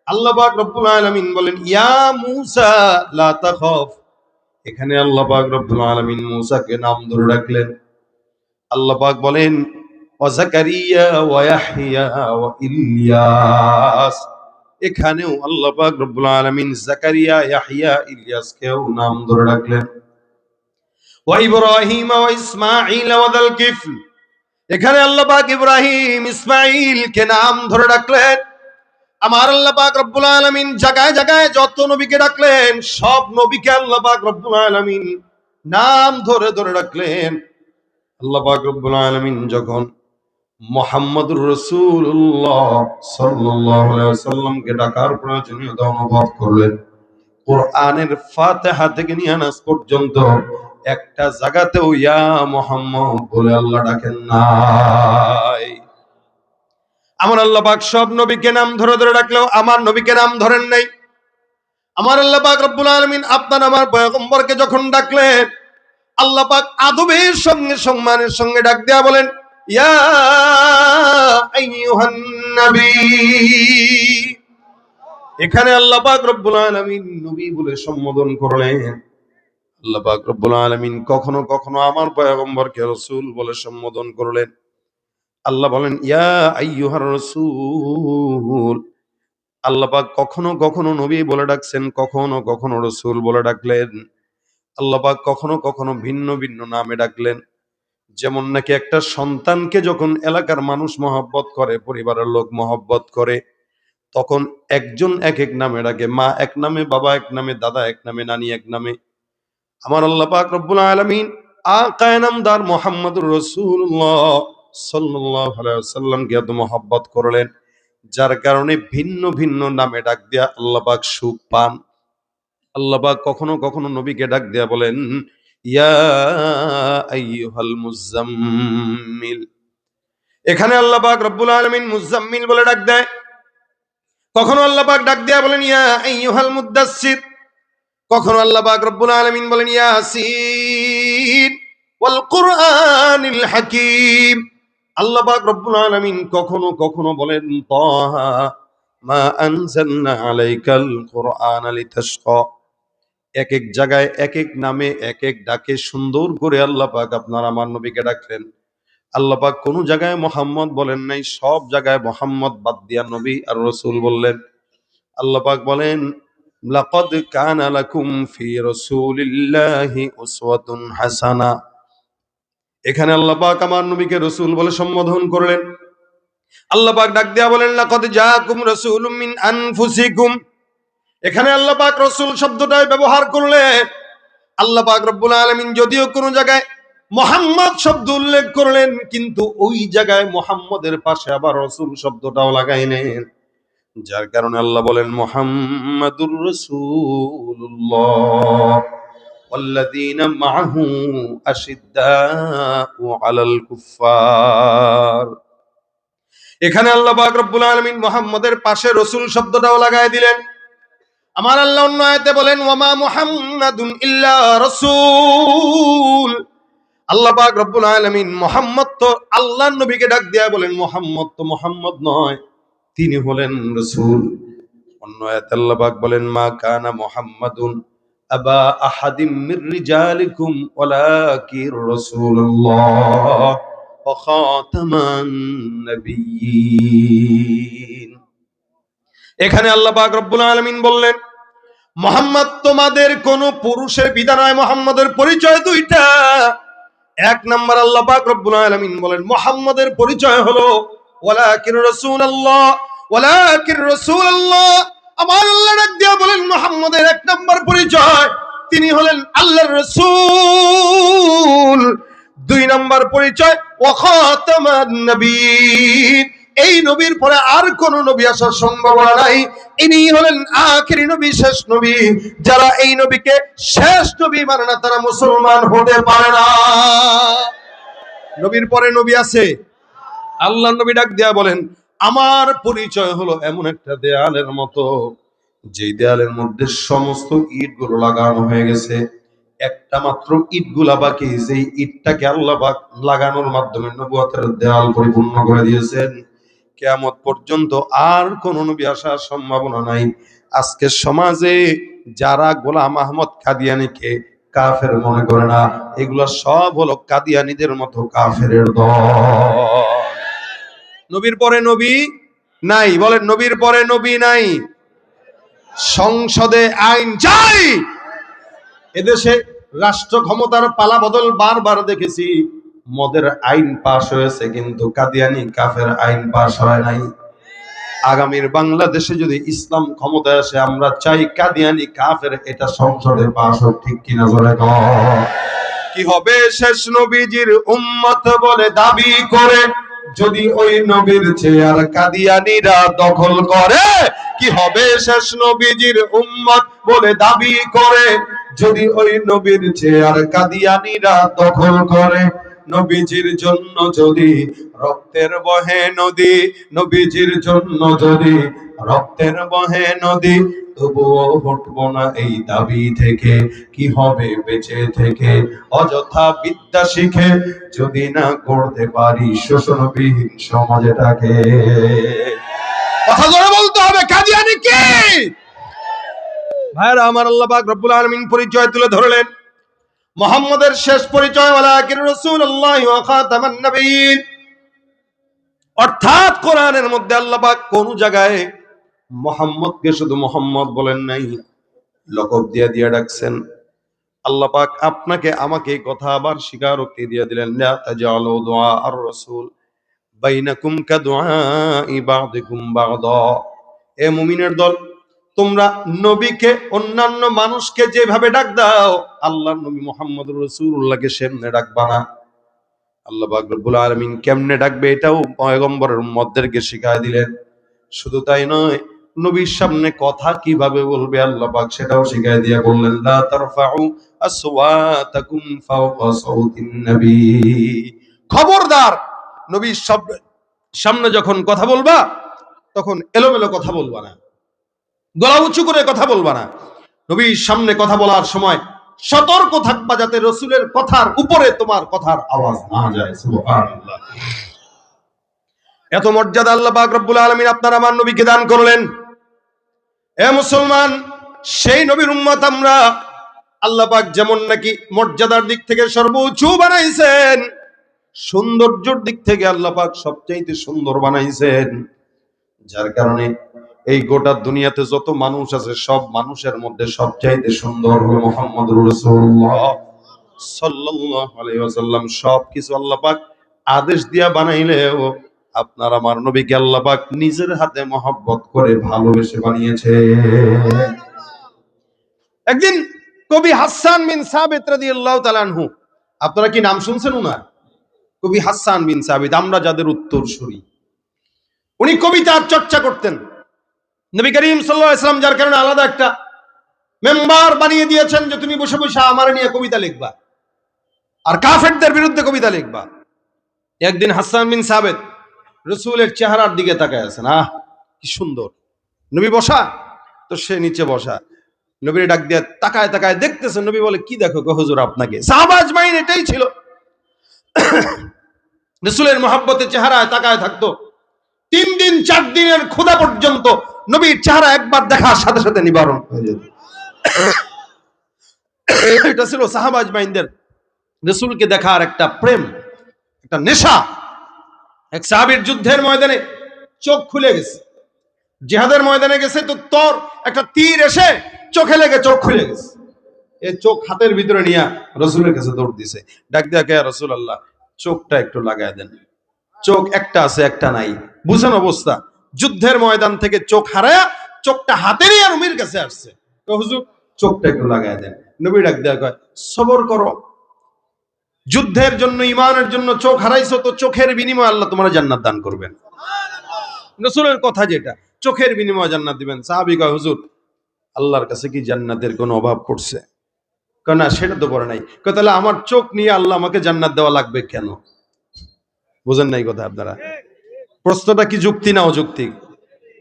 আল্লাহ পাক রব্বুল আলামিন বলেন ইয়া মূসা লা তাখাফ। এখানে আল্লাহ পাক রব্বুল আলামিন মূসাকে নাম ধরে ডাকলেন। আল্লাহ পাক বলেন ওয়া যাকারিয়া ওয়া ইয়াহইয়া ওয়া ইলিয়াস। এখানেও আল্লাহ পাক রব্বুল আলামিন যাকারিয়া, ইয়াহইয়া, ইলিয়াসকেও নাম ধরে ডাকলেন। ওয়া ইব্রাহিম ওয়া ইসমাঈল ওয়া যাল কিফল। এখানে আল্লাহ পাক ইব্রাহিম, ইসমাঈলকে নাম ধরে ডাকলেন। আমার আল্লাহ পাক রব্বুল আলামিন জায়গায় জায়গায় যত নবীকে ডাকলেন, সব নবীকে আল্লাহ পাক রব্বুল আলামিন নাম ধরে ধরে ডাকলেন। আল্লাহ পাক রব্বুল আলামিন যখন মুহাম্মদুর রাসূলুল্লাহ সাল্লাল্লাহু আলাইহি ওয়াসাল্লামকে ডাকার প্রয়োজনীয়তা অনুভব করলেন, কোরআনের ফাতিহা থেকে নিয়ে নাস পর্যন্ত একটা জায়গাতেও ইয়া মুহাম্মদ বলে আল্লাহ ডাকেন নাই। আমার আল্লাহ পাক সব নবীকে নাম ধরে ধরে ডাকলেও আমার নবীকে নাম ধরেন নাই। আমার আল্লাহ পাক রব্বুল আলামিন আপনার আমার পয়গম্বরকে যখন ডাকলেন, আল্লাহ পাক আদবের সঙ্গে সম্মানের সঙ্গে ডাক দেয়া বলেন, ইয়া আইয়ুহান নবী। এখানে আল্লাহ পাক রব্বুল আলামিন নবী বলে সম্বোধন করলেন। আল্লাহ পাক রব্বুল আলামিন কখনো কখনো আমার পয়গম্বরকে রাসূল বলে সম্বোধন করলেন। আল্লাহ বলেন, ইয়া আইয়ুহার রাসূল। আল্লাহ পাক কখনো কখনো নবী বলে ডাকছেন, কখনো কখনো রাসূল বলে ডাকলেন। আল্লাহ পাক কখনো কখনো ভিন্ন ভিন্ন নামে ডাকলেন। যেমন নাকি একটা সন্তানকে যখন এলাকার মানুষ মহব্বত করে, পরিবারের লোক মহব্বত করে, তখন একজন এক এক নামে ডাকে। মা এক নামে, বাবা এক নামে, দাদা এক নামে, নানি এক নামে। আমার আল্লাহ পাক রব্বুল আলামিন আকায়ে নামদার মুহাম্মদুর রাসূলুল্লাহ সাল্লাল্লাহু আলাইহি ওয়াসাল্লামকে এত মহব্বত করলেন, যার কারণে ভিন্ন ভিন্ন নামে ডাক দিয়া আল্লাহ পাক সুখ পান। আল্লাহ পাক কখনো কখনো নবীকে ডাক দিয়া বলেন, ইয়া আইয়ুহাল মুজাম্মিল। এখানে আল্লাহ পাক রব্বুল আলামিন মুজাম্মিল বলে ডাক দেয়। কখনো আল্লাহ পাক ডাক দিয়া বলেন, ইয়া আইয়ুহাল মুদ্দাসসির। কখনো আল্লাহ পাক রব্বুল আলামিন বলেন, ইয়াসিন ওয়াল কুরআনিল হাকীম। আল্লাহ পাক রব্বুল আলামিন কখনো কখনো বলেন, তাহা মা আনজালনা আলাইকাল কুরআনা লিতাশকা। এক এক জায়গায় এক এক নামে এক এক ডাকে সুন্দর করে আল্লাহ পাক আপনার আমার নবীকে ডাকলেন। আল্লাহ পাক কোন জায়গায় মোহাম্মদ বলেন নাই, সব জায়গায় মোহাম্মদ বাদ দিয়া নবী আর রাসূল বললেন। আল্লাহ পাক বলেন, লাকাদ কানা লাকুম ফি রাসূলিল্লাহি উসওয়াতুন হাসানা। এখানে আল্লাহ পাক আমার নবীকে রাসূল বলে সম্বোধন করলেন। আল্লাহ পাক ডাক দিয়া বলেন, লাকাদ জাআকুম রাসূলুম মিন আনফুসিকুম। এখানে আল্লাহ পাক রাসূল শব্দটাই ব্যবহার করলেন। আল্লাহ পাক রব্বুল আলামিন যদিও কোন জায়গায় মুহাম্মদ শব্দ উল্লেখ করলেন, কিন্তু ওই জায়গায় মুহাম্মদের পাশে আবার রাসূল শব্দটাও লাগাইলেন, যার কারণে আল্লাহ বলেন, মুহাম্মাদুর রাসূলুল্লাহ ওয়াল্লাযীনা মাআহু আশিদ্দাউ আলাল কুফফার। এখানে আল্লাহ পাক রব্বুল আলামিন মুহাম্মদের পাশে রাসূল শব্দটাও লাগায় দিলেন। আমার আল্লাহ অন্য আয়াতে বলেন, ওয়ামা মুহাম্মাদুন ইল্লা রাসূল। আল্লাহ পাক রব্বুল আলামিন মুহাম্মদ তো আল্লাহর নবীকে ডাক দিয়া বলেন, মুহাম্মদ তো মুহাম্মদ নয়, তিনি হলেন রাসূল। অন্য আয়াতে আল্লাহ পাক বলেন, মা কানা মুহাম্মাদুন আবা আহাদিম মির রিজালিকুম ওয়ালাকির রাসূলুল্লাহ ওয়া খাতামান নাবিয়্যিন। এখানে আল্লাহ পাক রব্বুল আলামিন বললেন, মুহাম্মদ তোমাদের কোন পুরুষের বিধান নয়, মুহাম্মদের পরিচয় দুইটা। এক নাম্বার আল্লাহ পাক রব্বুল আলামিন বলেন, মুহাম্মদের পরিচয় হলো ওয়ালাকির রাসূলুল্লাহ, ওয়ালাকির রাসূলুল্লাহ। আমার আল্লাহ ডাক দিয়া বলেন, মুহাম্মদের এক নাম্বার পরিচয় তিনি হলেন আল্লাহর রাসূল। দুই নাম্বার পরিচয় ওয়া খাতামান নবিয়্যিন। এই নবীর পরে আর কোন নবী আসার সম্ভাবনা নাই। ইনি হলেন আখেরি নবী, শেষ নবী। যারা এই নবীকে শেষ নবী মানে না, তারা মুসলমান হতে পারে না। নবীর পরে নবী আছে। আল্লাহ নবী ডাক দেয়া বলেন, আমার পরিচয় হলো এমন একটা দেয়ালের মতো, যেই দেয়ালের মধ্যে সমস্ত ইটগুলো লাগানো হয়ে গেছে, একটা মাত্র ইটগুলা বাকি। যেই ইটটাকে আল্লাহ পাক লাগানোর মাধ্যমে নবুয়তের দেয়াল পরিপূর্ণ করে দিয়েছেন। কিয়ামত পর্যন্ত আর কোন নবী আসার সম্ভাবনা নাই। আজকে সমাজে যারা গোলাম আহমদ কাদিয়ানীকে কাফের মনে করে না, এগুলো সব হলো কাদিয়ানীদের মতো কাফেরের দল। নবীর পরে নবী নাই, বলেন নবীর পরে নবী নাই। সংসদে আইন চাই। এদেশে রাষ্ট্র ক্ষমতার পালা বদল বারবার দেখেছি। মদের আইন পাশ হয়েছে, কিন্তু কাদিয়ানী কাফের আইন পাশ হয় নাই। আগামীর বাংলাদেশে যদি ইসলাম ক্ষমতায় আসে, আমরা চাই কাদিয়ানী কাফের এটা সংসদে পাশ হোক। ঠিক কিনা বলে? কি হবে শেষ নবীজির উম্মত বলে দাবি করে, যদি ওই নবীর চেয়ার কাদিয়ানীরা দখল করে? কি হবে শেষ নবীজির উম্মত বলে দাবি করে, যদি ওই নবীর চেয়ার কাদিয়ানীরা দখল করে? নবীজির জন্য যদি রক্তের বহে নদী, নবীজির জন্য যদি রক্তের বহে নদী, তবুও হটবো না এই দাবি থেকে, কি হবে বেঁচে থেকে অযথা বিদ্যা শিখে যদি না করতে পারি শোষণবিহীন সমাজটাকে। কথা জোরে বলতে হবে, কাদিয়ানি কি? ভাইরা আমার, আল্লাহ পাক রব্বুল আলামিন পরিচয় তুলে ধরলেন। মুহাম্মদের শেষ পরিচয় ওয়ালাকিন রাসূলুল্লাহ ওয়া খাতামান নবিয়্যিন, অর্থাৎ কোরআনের মধ্যে আল্লাহ পাক কোন জায়গায় মুহাম্মদকে শুধু মুহাম্মদ বলেন নাই, লকব দিয়ে দিয়ে ডাকছেন। আল্লাহ পাক আপনাকে আমাকে এই কথা আবার স্বীকারোক্তি দিয়ে দিলেন, লা তাজালু দুআ আর রাসূল বাইনাকুম কাদুআই বা'দিকুম বা'দা। এ মুমিনের দল, তোমরা নবীকে অন্যান্য মানুষকে যেভাবে ডাক দাও, আল্লাহর নবী মুহাম্মদুর রাসূলুল্লাহকে সেমনে ডাকবা না। আল্লাহ পাক রব্বুল আলামিন কেমনে ডাকবে এটাও পয়গম্বরের উম্মতদেরকে শিখায় দিলেন। শুধু তাই নয়, নবীর সামনে কথা কিভাবে বলবে আল্লাহ পাক সেটাও শিখায় দিয়ে বললেন, লা তারফাউ আসওয়াতাকুম ফাওকা সাউতিন নবী। খবরদার, নবীর সামনে যখন কথা বলবা তখন এলোমেলো কথা বলবা না, গলা উঁচু করে কথা বলবা না। নবীর সামনে কথা বলার সময় সতর্ক থাকবা যাতে রাসূলের কথার উপরে তোমার কথার আওয়াজ না যায়। সুবহানাল্লাহ। এত মর্যাদা আল্লাহ পাক রব্বুল আলামিন আপনার আমার নবীকে দান করলেন। এ মুসলমান, সেই নবীর উম্মত আমরা। আল্লাহ পাক যেমন নাকি মর্যাদার দিক থেকে সর্বোচ্চ বানাইছেন, সৌন্দর্যের দিক থেকে আল্লাহ পাক সবচাইতে সুন্দর বানাইছেন। যার কারণে এই গোটা দুনিয়াতে যত মানুষ আছে সব মানুষের মধ্যে সবচাইতে সুন্দর হলো মুহাম্মদুর রাসূলুল্লাহ সাল্লাল্লাহু আলাইহি ওয়াসাল্লাম। সবকিছু আল্লাহ পাক আদেশ দিয়া বানাইলেও আপনার আমার নবীকে আল্লাহ পাক নিজের হাতে মহব্বত করে ভালোবেসে বানিয়েছে। একদিন কবি হাসান বিন সাবিত রাদিয়াল্লাহু তাআলা আনহু, আপনারা কি নাম শুনছেন উনার? কবি হাসান বিন সাবিত, আমরা যাদের উত্তরসূরি। উনি কবিতার চর্চা করতেন। নবী করিম সাল্লাল্লাহু আলাইহি ওয়াসাল্লাম যার কারণে আলাদা একটা মেম্বার বানিয়ে দিয়েছেন যে তুমি বসে বসে আমার নিয়ে কবিতা লিখবা আর কাফেরদের বিরুদ্ধে কবিতা লিখবা। একদিন হাসান বিন সাবিত রাসূলের চেহারার দিকে তাকায় আছেন, আহ কি সুন্দর। নবী বসা, তো সে নিচে বসা। নবীর ডাক দিয়ে তাকায় তাকায় দেখতেছেন। নবী বলে, কি দেখো গো হুজুর আপনাকে? সাহাবা আজমাইন এটাই ছিল, রাসূলের মহব্বতে চেহারায় তাকায় থাকতো। 3 দিন 4 দিনের ক্ষুধা পর্যন্ত নবীর চেহারা একবার দেখার সাথে সাথে নিবারণ হয়ে যেত। এটা ছিল সাহাবা আজমাইনদের রাসূলকে দেখার একটা প্রেম, একটা নেশা। এক সাহাবীর যুদ্ধের ময়দানে চোখ খুলে গেছে, জিহাদের ময়দানে গেছে, তো তোর একটা তীর এসে চোখে লেগে চোখ খুলে গেছে। এই চোখ হাতের ভিতরে নিয়ে রাসূলের কাছে দৌড় দিছে, ডাক দিয়া কে রাসূলুল্লাহ, চোখটা একটু লাগায় দেন। চোখ একটা আছে একটা নাই, বুঝেন অবস্থা। যুদ্ধের ময়দান থেকে চোখ হারায়া চোখটা হাতে নিয়ে নবীর কাছে আসছে, তো হুজুর চোখটা একটু লাগায় দেন। নবী ডাক দিয়া কয়, সবর করো, যুদ্ধের জন্য ঈমানের জন্য চোখ হারাইছো, তো চোখের বিনিময়ে আল্লাহ তোমার জান্নাত দান করবেন। রাসূলের কথা যেটা, চোখের বিনিময়ে জান্নাত দিবেন। সাহাবী কয়, হুজুর আল্লাহর কাছে কি জান্নাতের কোনো অভাব পড়ছে? কয় না, সেটা তো পড়ে নাই। কয় তাহলে আমার চোখ নিয়ে আল্লাহ আমাকে জান্নাত দেওয়া লাগবে কেন? বুঝেন নাই কথা আপনারা? প্রশ্নটা কি যুক্তি না অযৌক্তিক?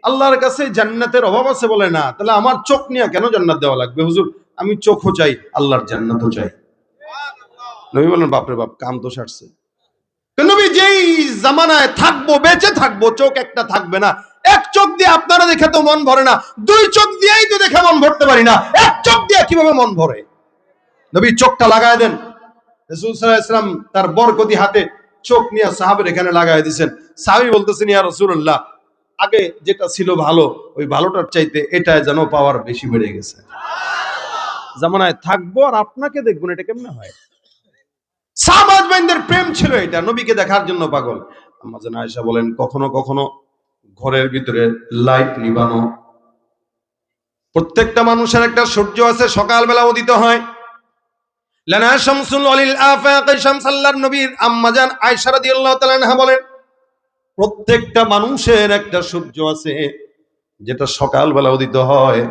আল্লাহর কাছে জান্নাতের অভাব আছে বলে না, তাহলে আমার চোখ নিয়ে কেন জান্নাত দেওয়া লাগবে? হুজুর আমি চোখও চাই, আল্লাহর জান্নাতও চাই। নবী বলেন, বাপরে বাপ, কাম তো সারছে। নবী যেই জামানায় থাকবো, বেঁচে থাকবো, চোখ একটা থাকবে না। এক চোখ দিয়ে আপনারা দেখে তো মন ভরে না, 2 চোখ দিয়েই তো দেখে মন ভরতে পারি না, এক চোখ দিয়ে কিভাবে মন ভরে? নবী চোখটা লাগায় দেন। রাসূল সাল্লাল্লাহু আলাইহি ওয়াসাল্লাম তার বরকতি হাতে চোখ নিয়ে সাহাবের এখানে লাগায় দিয়েছেন। সাহাবী বলতেছেন, ইয়া রাসূলুল্লাহ, আগে যেটা ছিল ভালো, ওই ভালোটার চাইতে এটা যেন পাওয়ার বেশি বেড়ে গেছে। জামানায় থাকবো আর আপনাকে দেখবো না, এটা কেমনে হয়? সাহাবা আজমাইনদের প্রেম ছিল এটা, নবীকে দেখার জন্য পাগল। আম্মা জান আয়েশা বলেন, কখনো কখনো ঘরের ভিতরে লাইট নিবানো। প্রত্যেকটা মানুষের একটা সূর্য আছে, সকালবেলা উদিত হয়। লানা শামসুল ওয়ালিল আফাক শামসাল্লাহর নবীর আম্মা জান আয়েশা রাদিয়াল্লাহু তাআলা আনহা বলেন, প্রত্যেকটা মানুষের একটা সূর্য আছে যেটা সকালবেলা উদিত হয়।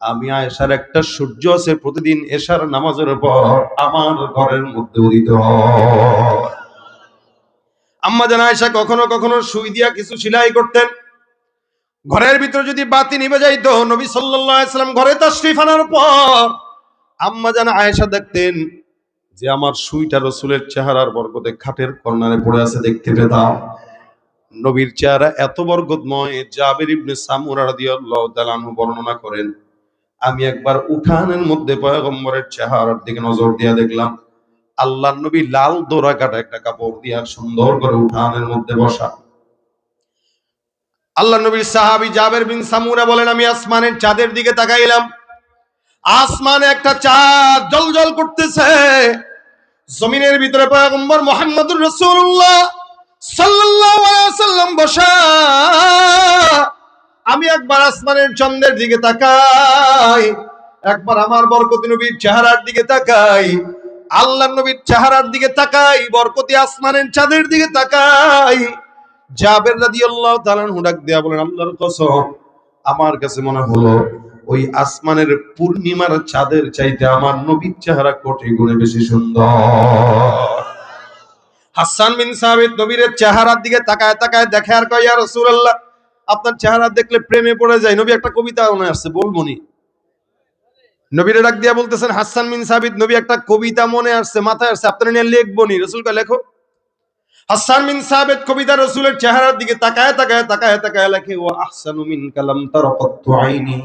আমি আয়েশার একটা সূর্য আছে প্রতিদিন এশার নামাজের পর আমার ঘরের মধ্যে উদিত হয়। আম্মা জান আয়েশা কখনো কখনো সুই দিয়া কিছু সেলাই করতেন। ঘরের ভিতরে যদি বাতি নিভে যাইতো, নবী সাল্লাল্লাহু আলাইহি সাল্লাম ঘরে তাশরীফ আনার পর আম্মা জান আয়েশা দেখতেন যে আমার সুইটা রসুলের চেহারার বরকতে খাটের কর্নারে পড়ে আছে, দেখতে পেতাম। নবীর চেহারা এত বরকতময়, জাবির ইবনে সামুরা রাদিয়াল্লাহু তাআলা আনহু বর্ণনা করেন, আমি একবার উঠানের মধ্যে পয়গম্বরের চেহারার দিকে নজর দিয়া দেখলাম, আল্লাহর নবী লাল দোরা কাটা একটা কাপড় দিয়া সুন্দর করে উঠানের মধ্যে বসা। আল্লাহর নবীর সাহাবী জাবির বিন সামুরা বলেন, আমি আসমানের চাঁদের দিকে তাকাইলাম, আসমানে একটা চাঁদ জ্বলজ্বল করতেছে, জমিনের ভিতরে পয়গম্বর মুহাম্মদুর রাসূলুল্লাহ সাল্লাল্লাহু আলাইহি ওয়াসাল্লাম বসা। আমি একবার আসমানের চন্দ্রের দিকে তাকাই, একবার আমার বরকতি নবীর চেহারার দিকে তাকাই, আল্লাহর নবীর চেহারার দিকে তাকাই, বরকতি আসমানের চাঁদের দিকে তাকাই। জাবের রাদিয়াল্লাহু তাআলা আনহু ডাক দিয়া বলেন, আল্লাহর কসম, আমার কাছে মনে হলো ওই আসমানের পূর্ণিমার চাঁদের চাইতে আমার নবীর চেহারা কোটি গুণে বেশি সুন্দর। হাসান বিন সাবিত নবীর চেহারার দিকে তাকায় তাকায় দেখে আর কয়, ইয়া রাসূলুল্লাহ, আপনার চেহারা দেখলে প্রেমে পড়ে যায়। নবী একটা কবিতা মনে আসছে, বলবো নি? নবীরে ডাক দিয়া বলতেছেন, হাসান বিন সাবিত, নবী একটা কবিতা মনে আসছে, মাথায় আসছে, আপনারা নিয়ে লিখবো নি? রাসূল কয়, লেখো। হাসান বিন সাবিত কবিতা রসুলের চেহারার দিকে তাকায় তাকায় তাকায় তাকায় লেখে, ওয়া আহসানু মিন কালাম তারাকাতু আইনি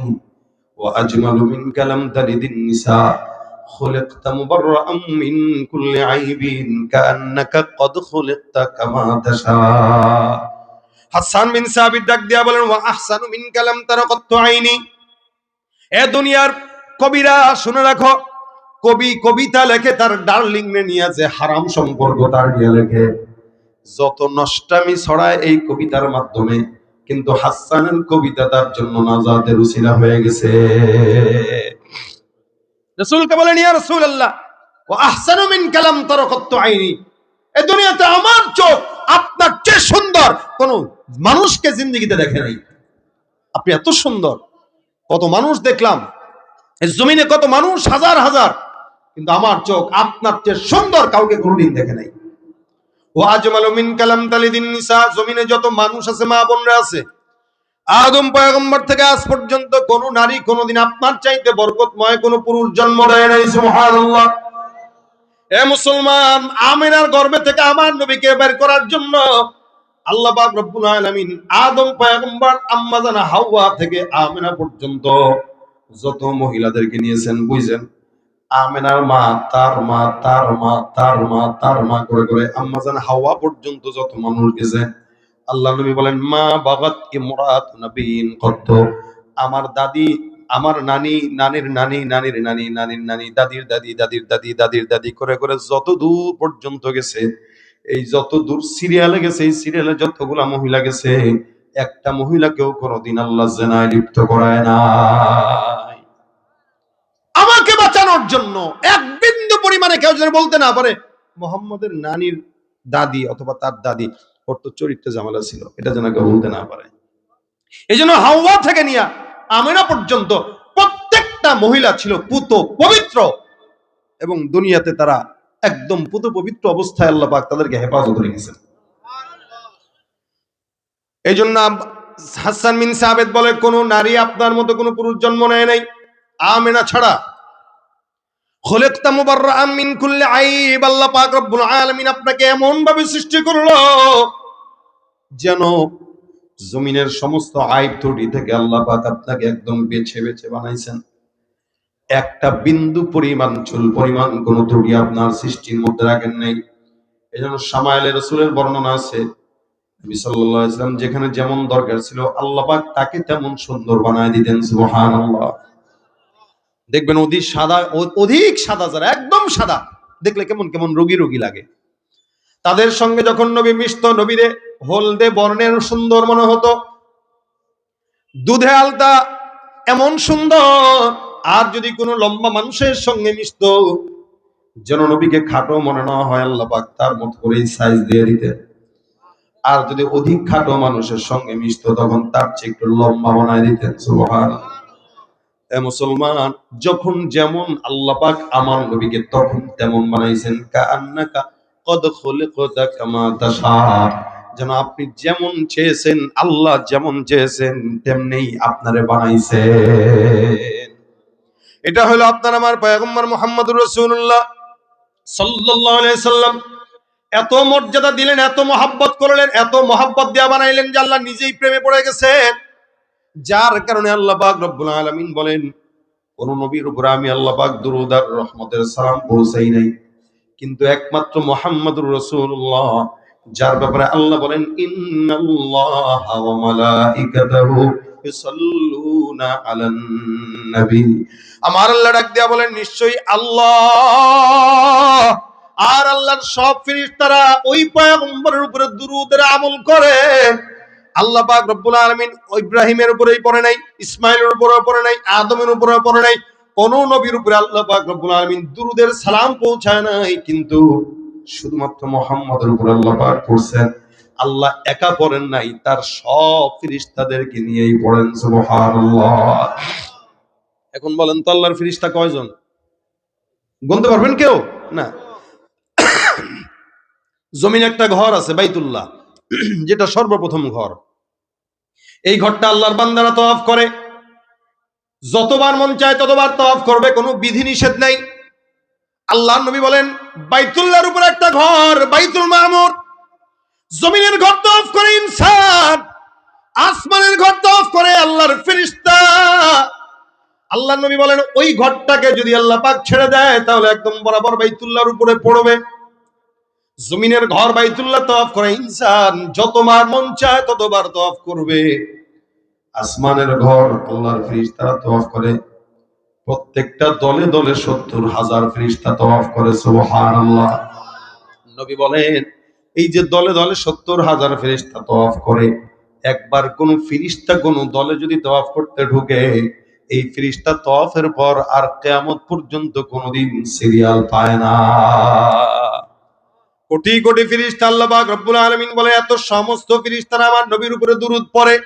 ওয়া আজমালু মিন কালাম তালিদিন নিসা খুলিকতা মুবাররাআম মিন কুল্লি আইবিন কাআন্নাকা কদ খুলিকতা কামা তাশা। হাসান বিন সাবিত ডাক দিয়া বলেন, ওয়া আহসানু মিন কালাম তারাকাতু আইনি, এ দুনিয়ার কবিরা শুনে রাখো, কবি কবিতা লেখে তার ডার্লিং নে নিয়ে, যে হারাম সম্পর্ক তার নিয়ে লেখে, যত নষ্টামি ছড়ায় এই কবিতার মাধ্যমে, কিন্তু হাসানের কবিতা তার জন্য নাজাতের উসিলা হয়ে গেছে। রাসূলকে বলেন, ইয়া রাসূলুল্লাহ, ওয়া আহসানু মিন কালাম তারাকাতু আইনি, এই দুনিয়াতে আমার চোখ আপনার চেয়ে সুন্দর কোন মানুষকে জিন্দেগিতে দেখে নাই। আপনি এত সুন্দর, কত মানুষ দেখলাম এই জমিনে, কত মানুষ হাজার হাজার, কিন্তু আমার চোখ আপনার চেয়ে সুন্দর কাউকে কোনোদিন দেখে নাই। ওয়া আজমালু মিন কালাম তালিদিন নিসা, জমিনে যত মানুষ আছে, মা বোনরা আছে, আদম পয়গম্বর থেকে আজ পর্যন্ত কোন নারী কোনদিন আপনার চাইতে বরকতময় কোন পুরুষ জন্ম দেয় নাই। সুবহানাল্লাহ। এ মুসলমান, আমিনার গর্ভে থেকে আমার নবীকে বের করার জন্য আল্লাহ পাক রব্বুল আলামিন আদম পয়গম্বর, আম্মা জানা হাওয়া থেকে আমিনা পর্যন্ত যত মহিলাদেরকে নিয়েছেন, বুঝছেন, আমেনার মা, তার মা, তার মা, তার মা, তার মা করে করে আম্মা জান হাওয়া পর্যন্ত যত মানুষ গেছে, আল্লাহ নবী বলেন, মা বাগাত ইমরাত নবীন কত, আমার দাদি, আমার নানি, নানির নানি, নানির নানি, নানির নানি, দাদির দাদি, দাদির দাদি, দাদির দাদি করে করে যত দূর পর্যন্ত গেছে, এই যত দূর সিরিয়ালে গেছে, এই সিরিয়ালে যতগুলা মহিলা গেছে, একটা মহিলাকেও কোনোদিন আল্লাহ জিনায় লিপ্ত করায় না। আমাকে বাঁচানোর জন্য এক বিন্দু পরিমাণে কেউ যেন বলতে না পারে মোহাম্মদের নানির দাদি অথবা তার দাদি ওর তো চরিত্রে ঝামেলা ছিল, এটা যেন কেউ বলতে না পারে। এই জন্য হাওয়া থেকে নিয়ে আমিনা পর্যন্ত প্রত্যেকটা মহিলা ছিল পুত পবিত্র, এবং দুনিয়াতে তারা একদম পুত পবিত্র অবস্থায় আল্লাহ পাক তাদেরকে হেফাজত রেখেছেন। এই জন্য হাসান বিন সাবিত বলে, কোন নারী আপনার মতো কোন পুরুষ জন্ম নেয় নাই আমিনা ছাড়া। খুলিকতা মুবাররাআম মিন কুল্লি আইব, আল্লাহ পাক রব্বুল আলামিন আপনাকে এমন ভাবে সৃষ্টি করলো যেন জমিনের সমস্ত আইব ত্রুটি থেকে আল্লাহ পাক আপনাকে একদম বেছে বেছে বানাইছেন। একটা বিন্দু পরিমাণ, চুল পরিমাণ কোন ত্রুটি আপনার সৃষ্টির মধ্যে রাখেন নাই। এজন্য শামাইলে রাসূলের বর্ণনা আছে, নবী সাল্লাল্লাহু আলাইহি ওয়াসাল্লাম যেখানে যেমন দরকার ছিল আল্লাহ পাক তাকে তেমন সুন্দর বানায় দিতেন। সুবহানাল্লাহ। দেখবেন অধিক সাদা যারা, একদম সাদা, দেখলে কেমন কেমন রোগী রোগী লাগে। তাদের সঙ্গে যখন নবী মিশত, নবীরে হলদে বর্ণের সুন্দর মনে হতো, দুধে আলতা এমন সুন্দর। আর যদি কোনো লম্বা মানুষের সঙ্গে মিশত, যেন নবীকে খাটো মনে না হয়, আল্লাহ পাক তার মতো করে সাইজ দিয়ে দিতেন। আর যদি অধিক খাটো মানুষের সঙ্গে মিশত, তখন তার চেয়ে একটু লম্বা বানায় দিতেন। সুবহানাল্লাহ। মুসলমান, যখন যেমন আল্লাহ পাক আমার নবীকে তখন তেমন বানাইছেন। কাআন্নাকা কদ খুলিকতা কামা তাশা, যেন আপনি যেমন চেয়েছেন, আল্লাহ যেমন চেয়েছেন তেমনি আপনারে বানাইছেন। এটা হলো আপনার আমার পয়গম্বর মুহাম্মদুর রাসূলুল্লাহ সাল্লাল্লাহু আলাইহি সাল্লাম। এত মর্যাদা দিলেন, এত মহাব্বত করলেন, এত মহাব্বত দিয়া বানাইলেন যে আল্লাহ নিজেই প্রেমে পড়ে গেছেন। যার কারণে আল্লাহ পাক রব্বুল আলামিন বলেন, কোন নবীর উপর আমি আল্লাহ পাক দুরূদ আর রহমতের সালাম পৌঁছাই নাই, কিন্তু একমাত্র মুহাম্মদুর রাসূলুল্লাহ, যার ব্যাপারে আল্লাহ বলেন ইন্নাল্লাহা ওয়া মালাইকাতাহু ইউসাল্লুনা আলান নবী। আমার আল্লাহ ডাক দিয়া বলেন, নিশ্চয়ই আল্লাহ আর আল্লাহর সব ফেরেশতারা ওই পয়গম্বরের উপরে দুরূদের আমল করে। আল্লাহ পাক রব্বুল আলামিন ইব্রাহিমের উপরেই পড়ে নাই, ইসমাইলের উপরেও পড়ে নাই, আদমের উপরেও পড়ে নাই, কোন নবীর উপরে আল্লাহ পাক রব্বুল আলামিন দুরূদের সালাম পৌঁছায় নাই, কিন্তু শুধুমাত্র মুহাম্মদের উপর আল্লাহ পাক পড়ছেন। আল্লাহ একা পড়েন নাই, তার সব ফেরেশতাদেরকে নিয়েই পড়েন। সুবহানাল্লাহ। এখন বলেন তো আল্লাহর ফেরেশতা কয়জন? গুনতে পারবেন কেউ? না। জমিন একটা ঘর আছে বাইতুল্লাহ, যেটা সর্বপ্রথম ঘর। এই ঘরটা আল্লাহর বান্দারা তওয়াফ করে, যতবার মন চায় ততবার তওয়াফ করবে, কোনো বিধি নিষেধ নাই। আল্লাহর নবী বলেন, বাইতুল্লাহর উপর একটা ঘর বাইতুল মামুর, জমিনের ঘর তওয়াফ করে ইনসান, আসমানের ঘর তওয়াফ করে আল্লাহর ফেরেশতা। আল্লাহর নবী বলেন, ওই ঘরটাকে যদি আল্লাহ পাক ছেড়ে দেয় তাহলে একদম বরাবর বাইতুল্লাহর উপরে পড়বে। জমিনের ঘর বাইতুল্লাহ তওয়াফ করে ইনসান, যতবার মন চায় ততবার তওয়াফ করবে। আসমানের ঘর আল্লাহর ফেরেশতারা তওয়াফ করে, প্রত্যেকটা দলে দলে ৭০,০০০ ফেরেশতা তওয়াফ করে। সুবহানাল্লাহ। নবী বলেন, এই যে দলে দলে ৭০,০০০ ফেরেশতা তওয়াফ করে, একবার কোন ফেরেশতা কোন দলে যদি তওয়াফ করতে ঢুকে, এই ফেরেশতা তওয়াফের পর আর কিয়ামত পর্যন্ত কোনদিন সিরিয়াল পায় না। কোটি কোটি ফেরেশতা আল্লাহ পাক রব্বুল আলামিন বলে, এত সমস্ত ফেরেশতারা আমার নবীর উপরে দুরূদ পড়ে।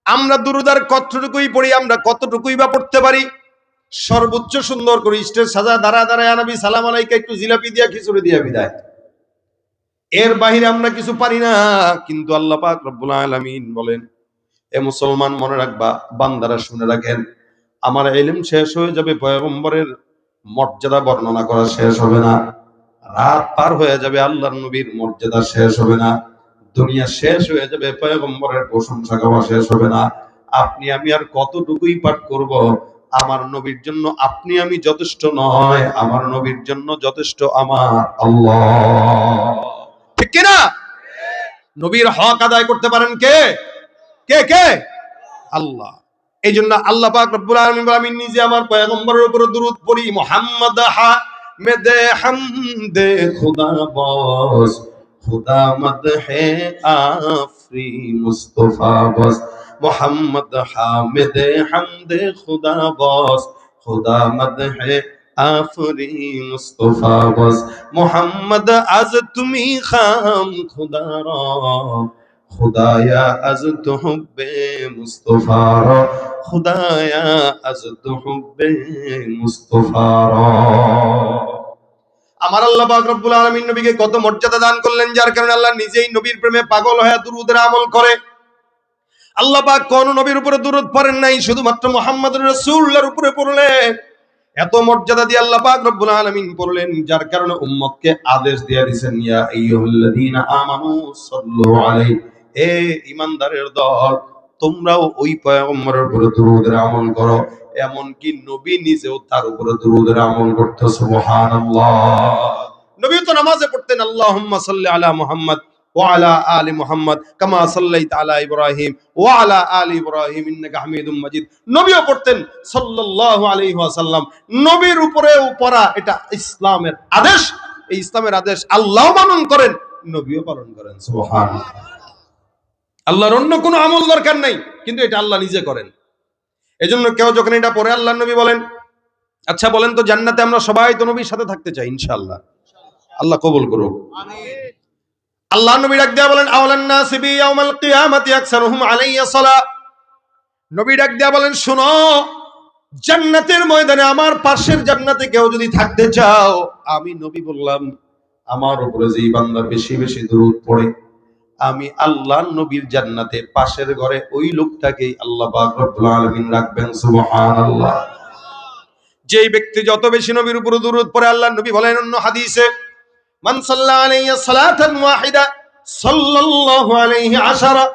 আমরা দুরূদ আর কতটুকুই পড়ি, আমরা কতটুকুই বা পড়তে পারি? সর্বোচ্চ সুন্দর করে স্টেজ সাজা, দাঁড়া দাঁড়ায় নবী সালাম আলাইকা একটু জিলাপি দিয়া খিচুড়ি দিয়া বিদায়, এর বাহিরে আমরা কিছু পারি না। কিন্তু আল্লাহ পাক রব্বুল আলামিন বলেন, এ মুসলমান মনে রাখবা, বান্দারা শুনে রাখেন, আমার ইলম শেষ হয়ে যাবে, পয়গম্বরের মর্যাদা বর্ণনা করা শেষ হবে না। রাত পার হয়ে যাবে, আল্লাহর নবীর মর্যাদা শেষ হবে না। দুনিয়া শেষ হয়ে যাবে, পয়গম্বরের প্রশংসা গাওয়া শেষ হবে না। আপনি আমি আর কতটুকুই পাঠ করব? আমার নবীর জন্য আপনি আমি যথেষ্ট নয়, আমার নবীর জন্য যথেষ্ট আমার আল্লাহ। ঠিক কিনা? নবীর হক আদায় করতে পারেন কে? কে কে? আল্লাহ। এই জন্য আল্লাহ পাক রব্বুল আলামিন বলেন, আমি নিজে আমার পয়গম্বরের উপর দুরূদ পড়ি। মুহাম্মদ হামিদে হামদে খুদা বস, খুদা মদহে আফরি মুস্তাফা বস। মুহাম্মদ হামিদে হামদে খুদা বস, খুদা মদহে আফরি মুস্তাফা বস। মুহাম্মদ আজ তুমি খাম খুদা রা, খুদায়া আজ তো হুব্বে মুস্তাফা রা, খুদায়া আজ তো হুব্বে মুস্তাফা রা। আমার আল্লাহ পাক রব্বুল আলামিন নবীকে কত মর্যাদা দান করলেন, যার কারণে আল্লাহ নিজেই নবীর প্রেমে পাগল হয়ে দুরূদের আমল করে। আল্লাহ পাক কোন নবীর উপরে দুরূদ পড়েন নাই, শুধুমাত্র মুহাম্মদুর রাসূলুল্লাহর উপরে পড়লেন। এত মর্যাদা দিয়ে আল্লাহ পাক রব্বুল আলামিন পড়লেন, যার কারণে উম্মতকে আদেশ দিয়ে দিয়েছেন, ইয়া আইয়ুহাল্লাযীনা আমানু সাল্লু আলাইহি, এ ঈমানদারের দল, তোমরাও ওই পয়গম্বরের উপরে দুরূদের আমল করো। এমনকি নবী নিজেও তার উপরে দুরূদের আমল করতে। সুবহানাল্লাহ। নবী তো নামাজে পড়তেন, আল্লাহুম্মা সাল্লি আলা মুহাম্মদ ওয়া আলা আলি মুহাম্মদ কামা সাল্লাইতা আলা ইব্রাহিম ওয়া আলা আলি ইব্রাহিম ইন্নাকা হামিদুম মাজিদ। নবীও পড়তেন সাল্লাল্লাহু আলাইহি ওয়াসাল্লাম। নবীর উপরেও পড়া এটা ইসলামের আদেশ। এই ইসলামের আদেশ আল্লাহ পালন করেন, নবীও পালন করেন। সুবহানাল্লাহ। আল্লাহর অন্য কোনো আমল দরকার নাই, কিন্তু এটা আল্লাহ নিজে করেন। এজন্য কেউ যখন এটা পড়ে, আল্লাহর নবী বলেন, আচ্ছা বলেন তো, জান্নাতে আমরা সবাই তো নবীর সাথে থাকতে চাই ইনশাআল্লাহ। আল্লাহ কবুল করুক। আমিন। আল্লাহর নবী ডাক দিয়া বলেন, আওলান নাসি বি ইয়াউমাল কিয়ামাতি আকসারুহুম আলাইয়া সালাহ। নবী ডাক দিয়া বলেন, শুনো, জান্নাতের ময়দানে আমার পাশের জান্নাতে কেউ যদি থাকতে চাও, আমি নবী বললাম, আমার উপরে যেই বান্দা বেশি বেশি দরুদ পড়ে, আমি আল্লাহ নবীর জান্নাতে পাশের ঘরে ওই লোকটাকেই আল্লাহ পাক রব্বুল আলামিন রাখবেন। সুবহানাল্লাহ। যেই ব্যক্তি যত বেশি নবীর উপর দরুদ পড়ে, আল্লাহ নবী বলেন অন্য হাদিসে, মান সাল্লা আলাইহি সালাতান ওয়াহিদা সাল্লাল্লাহু আলাইহি আশারা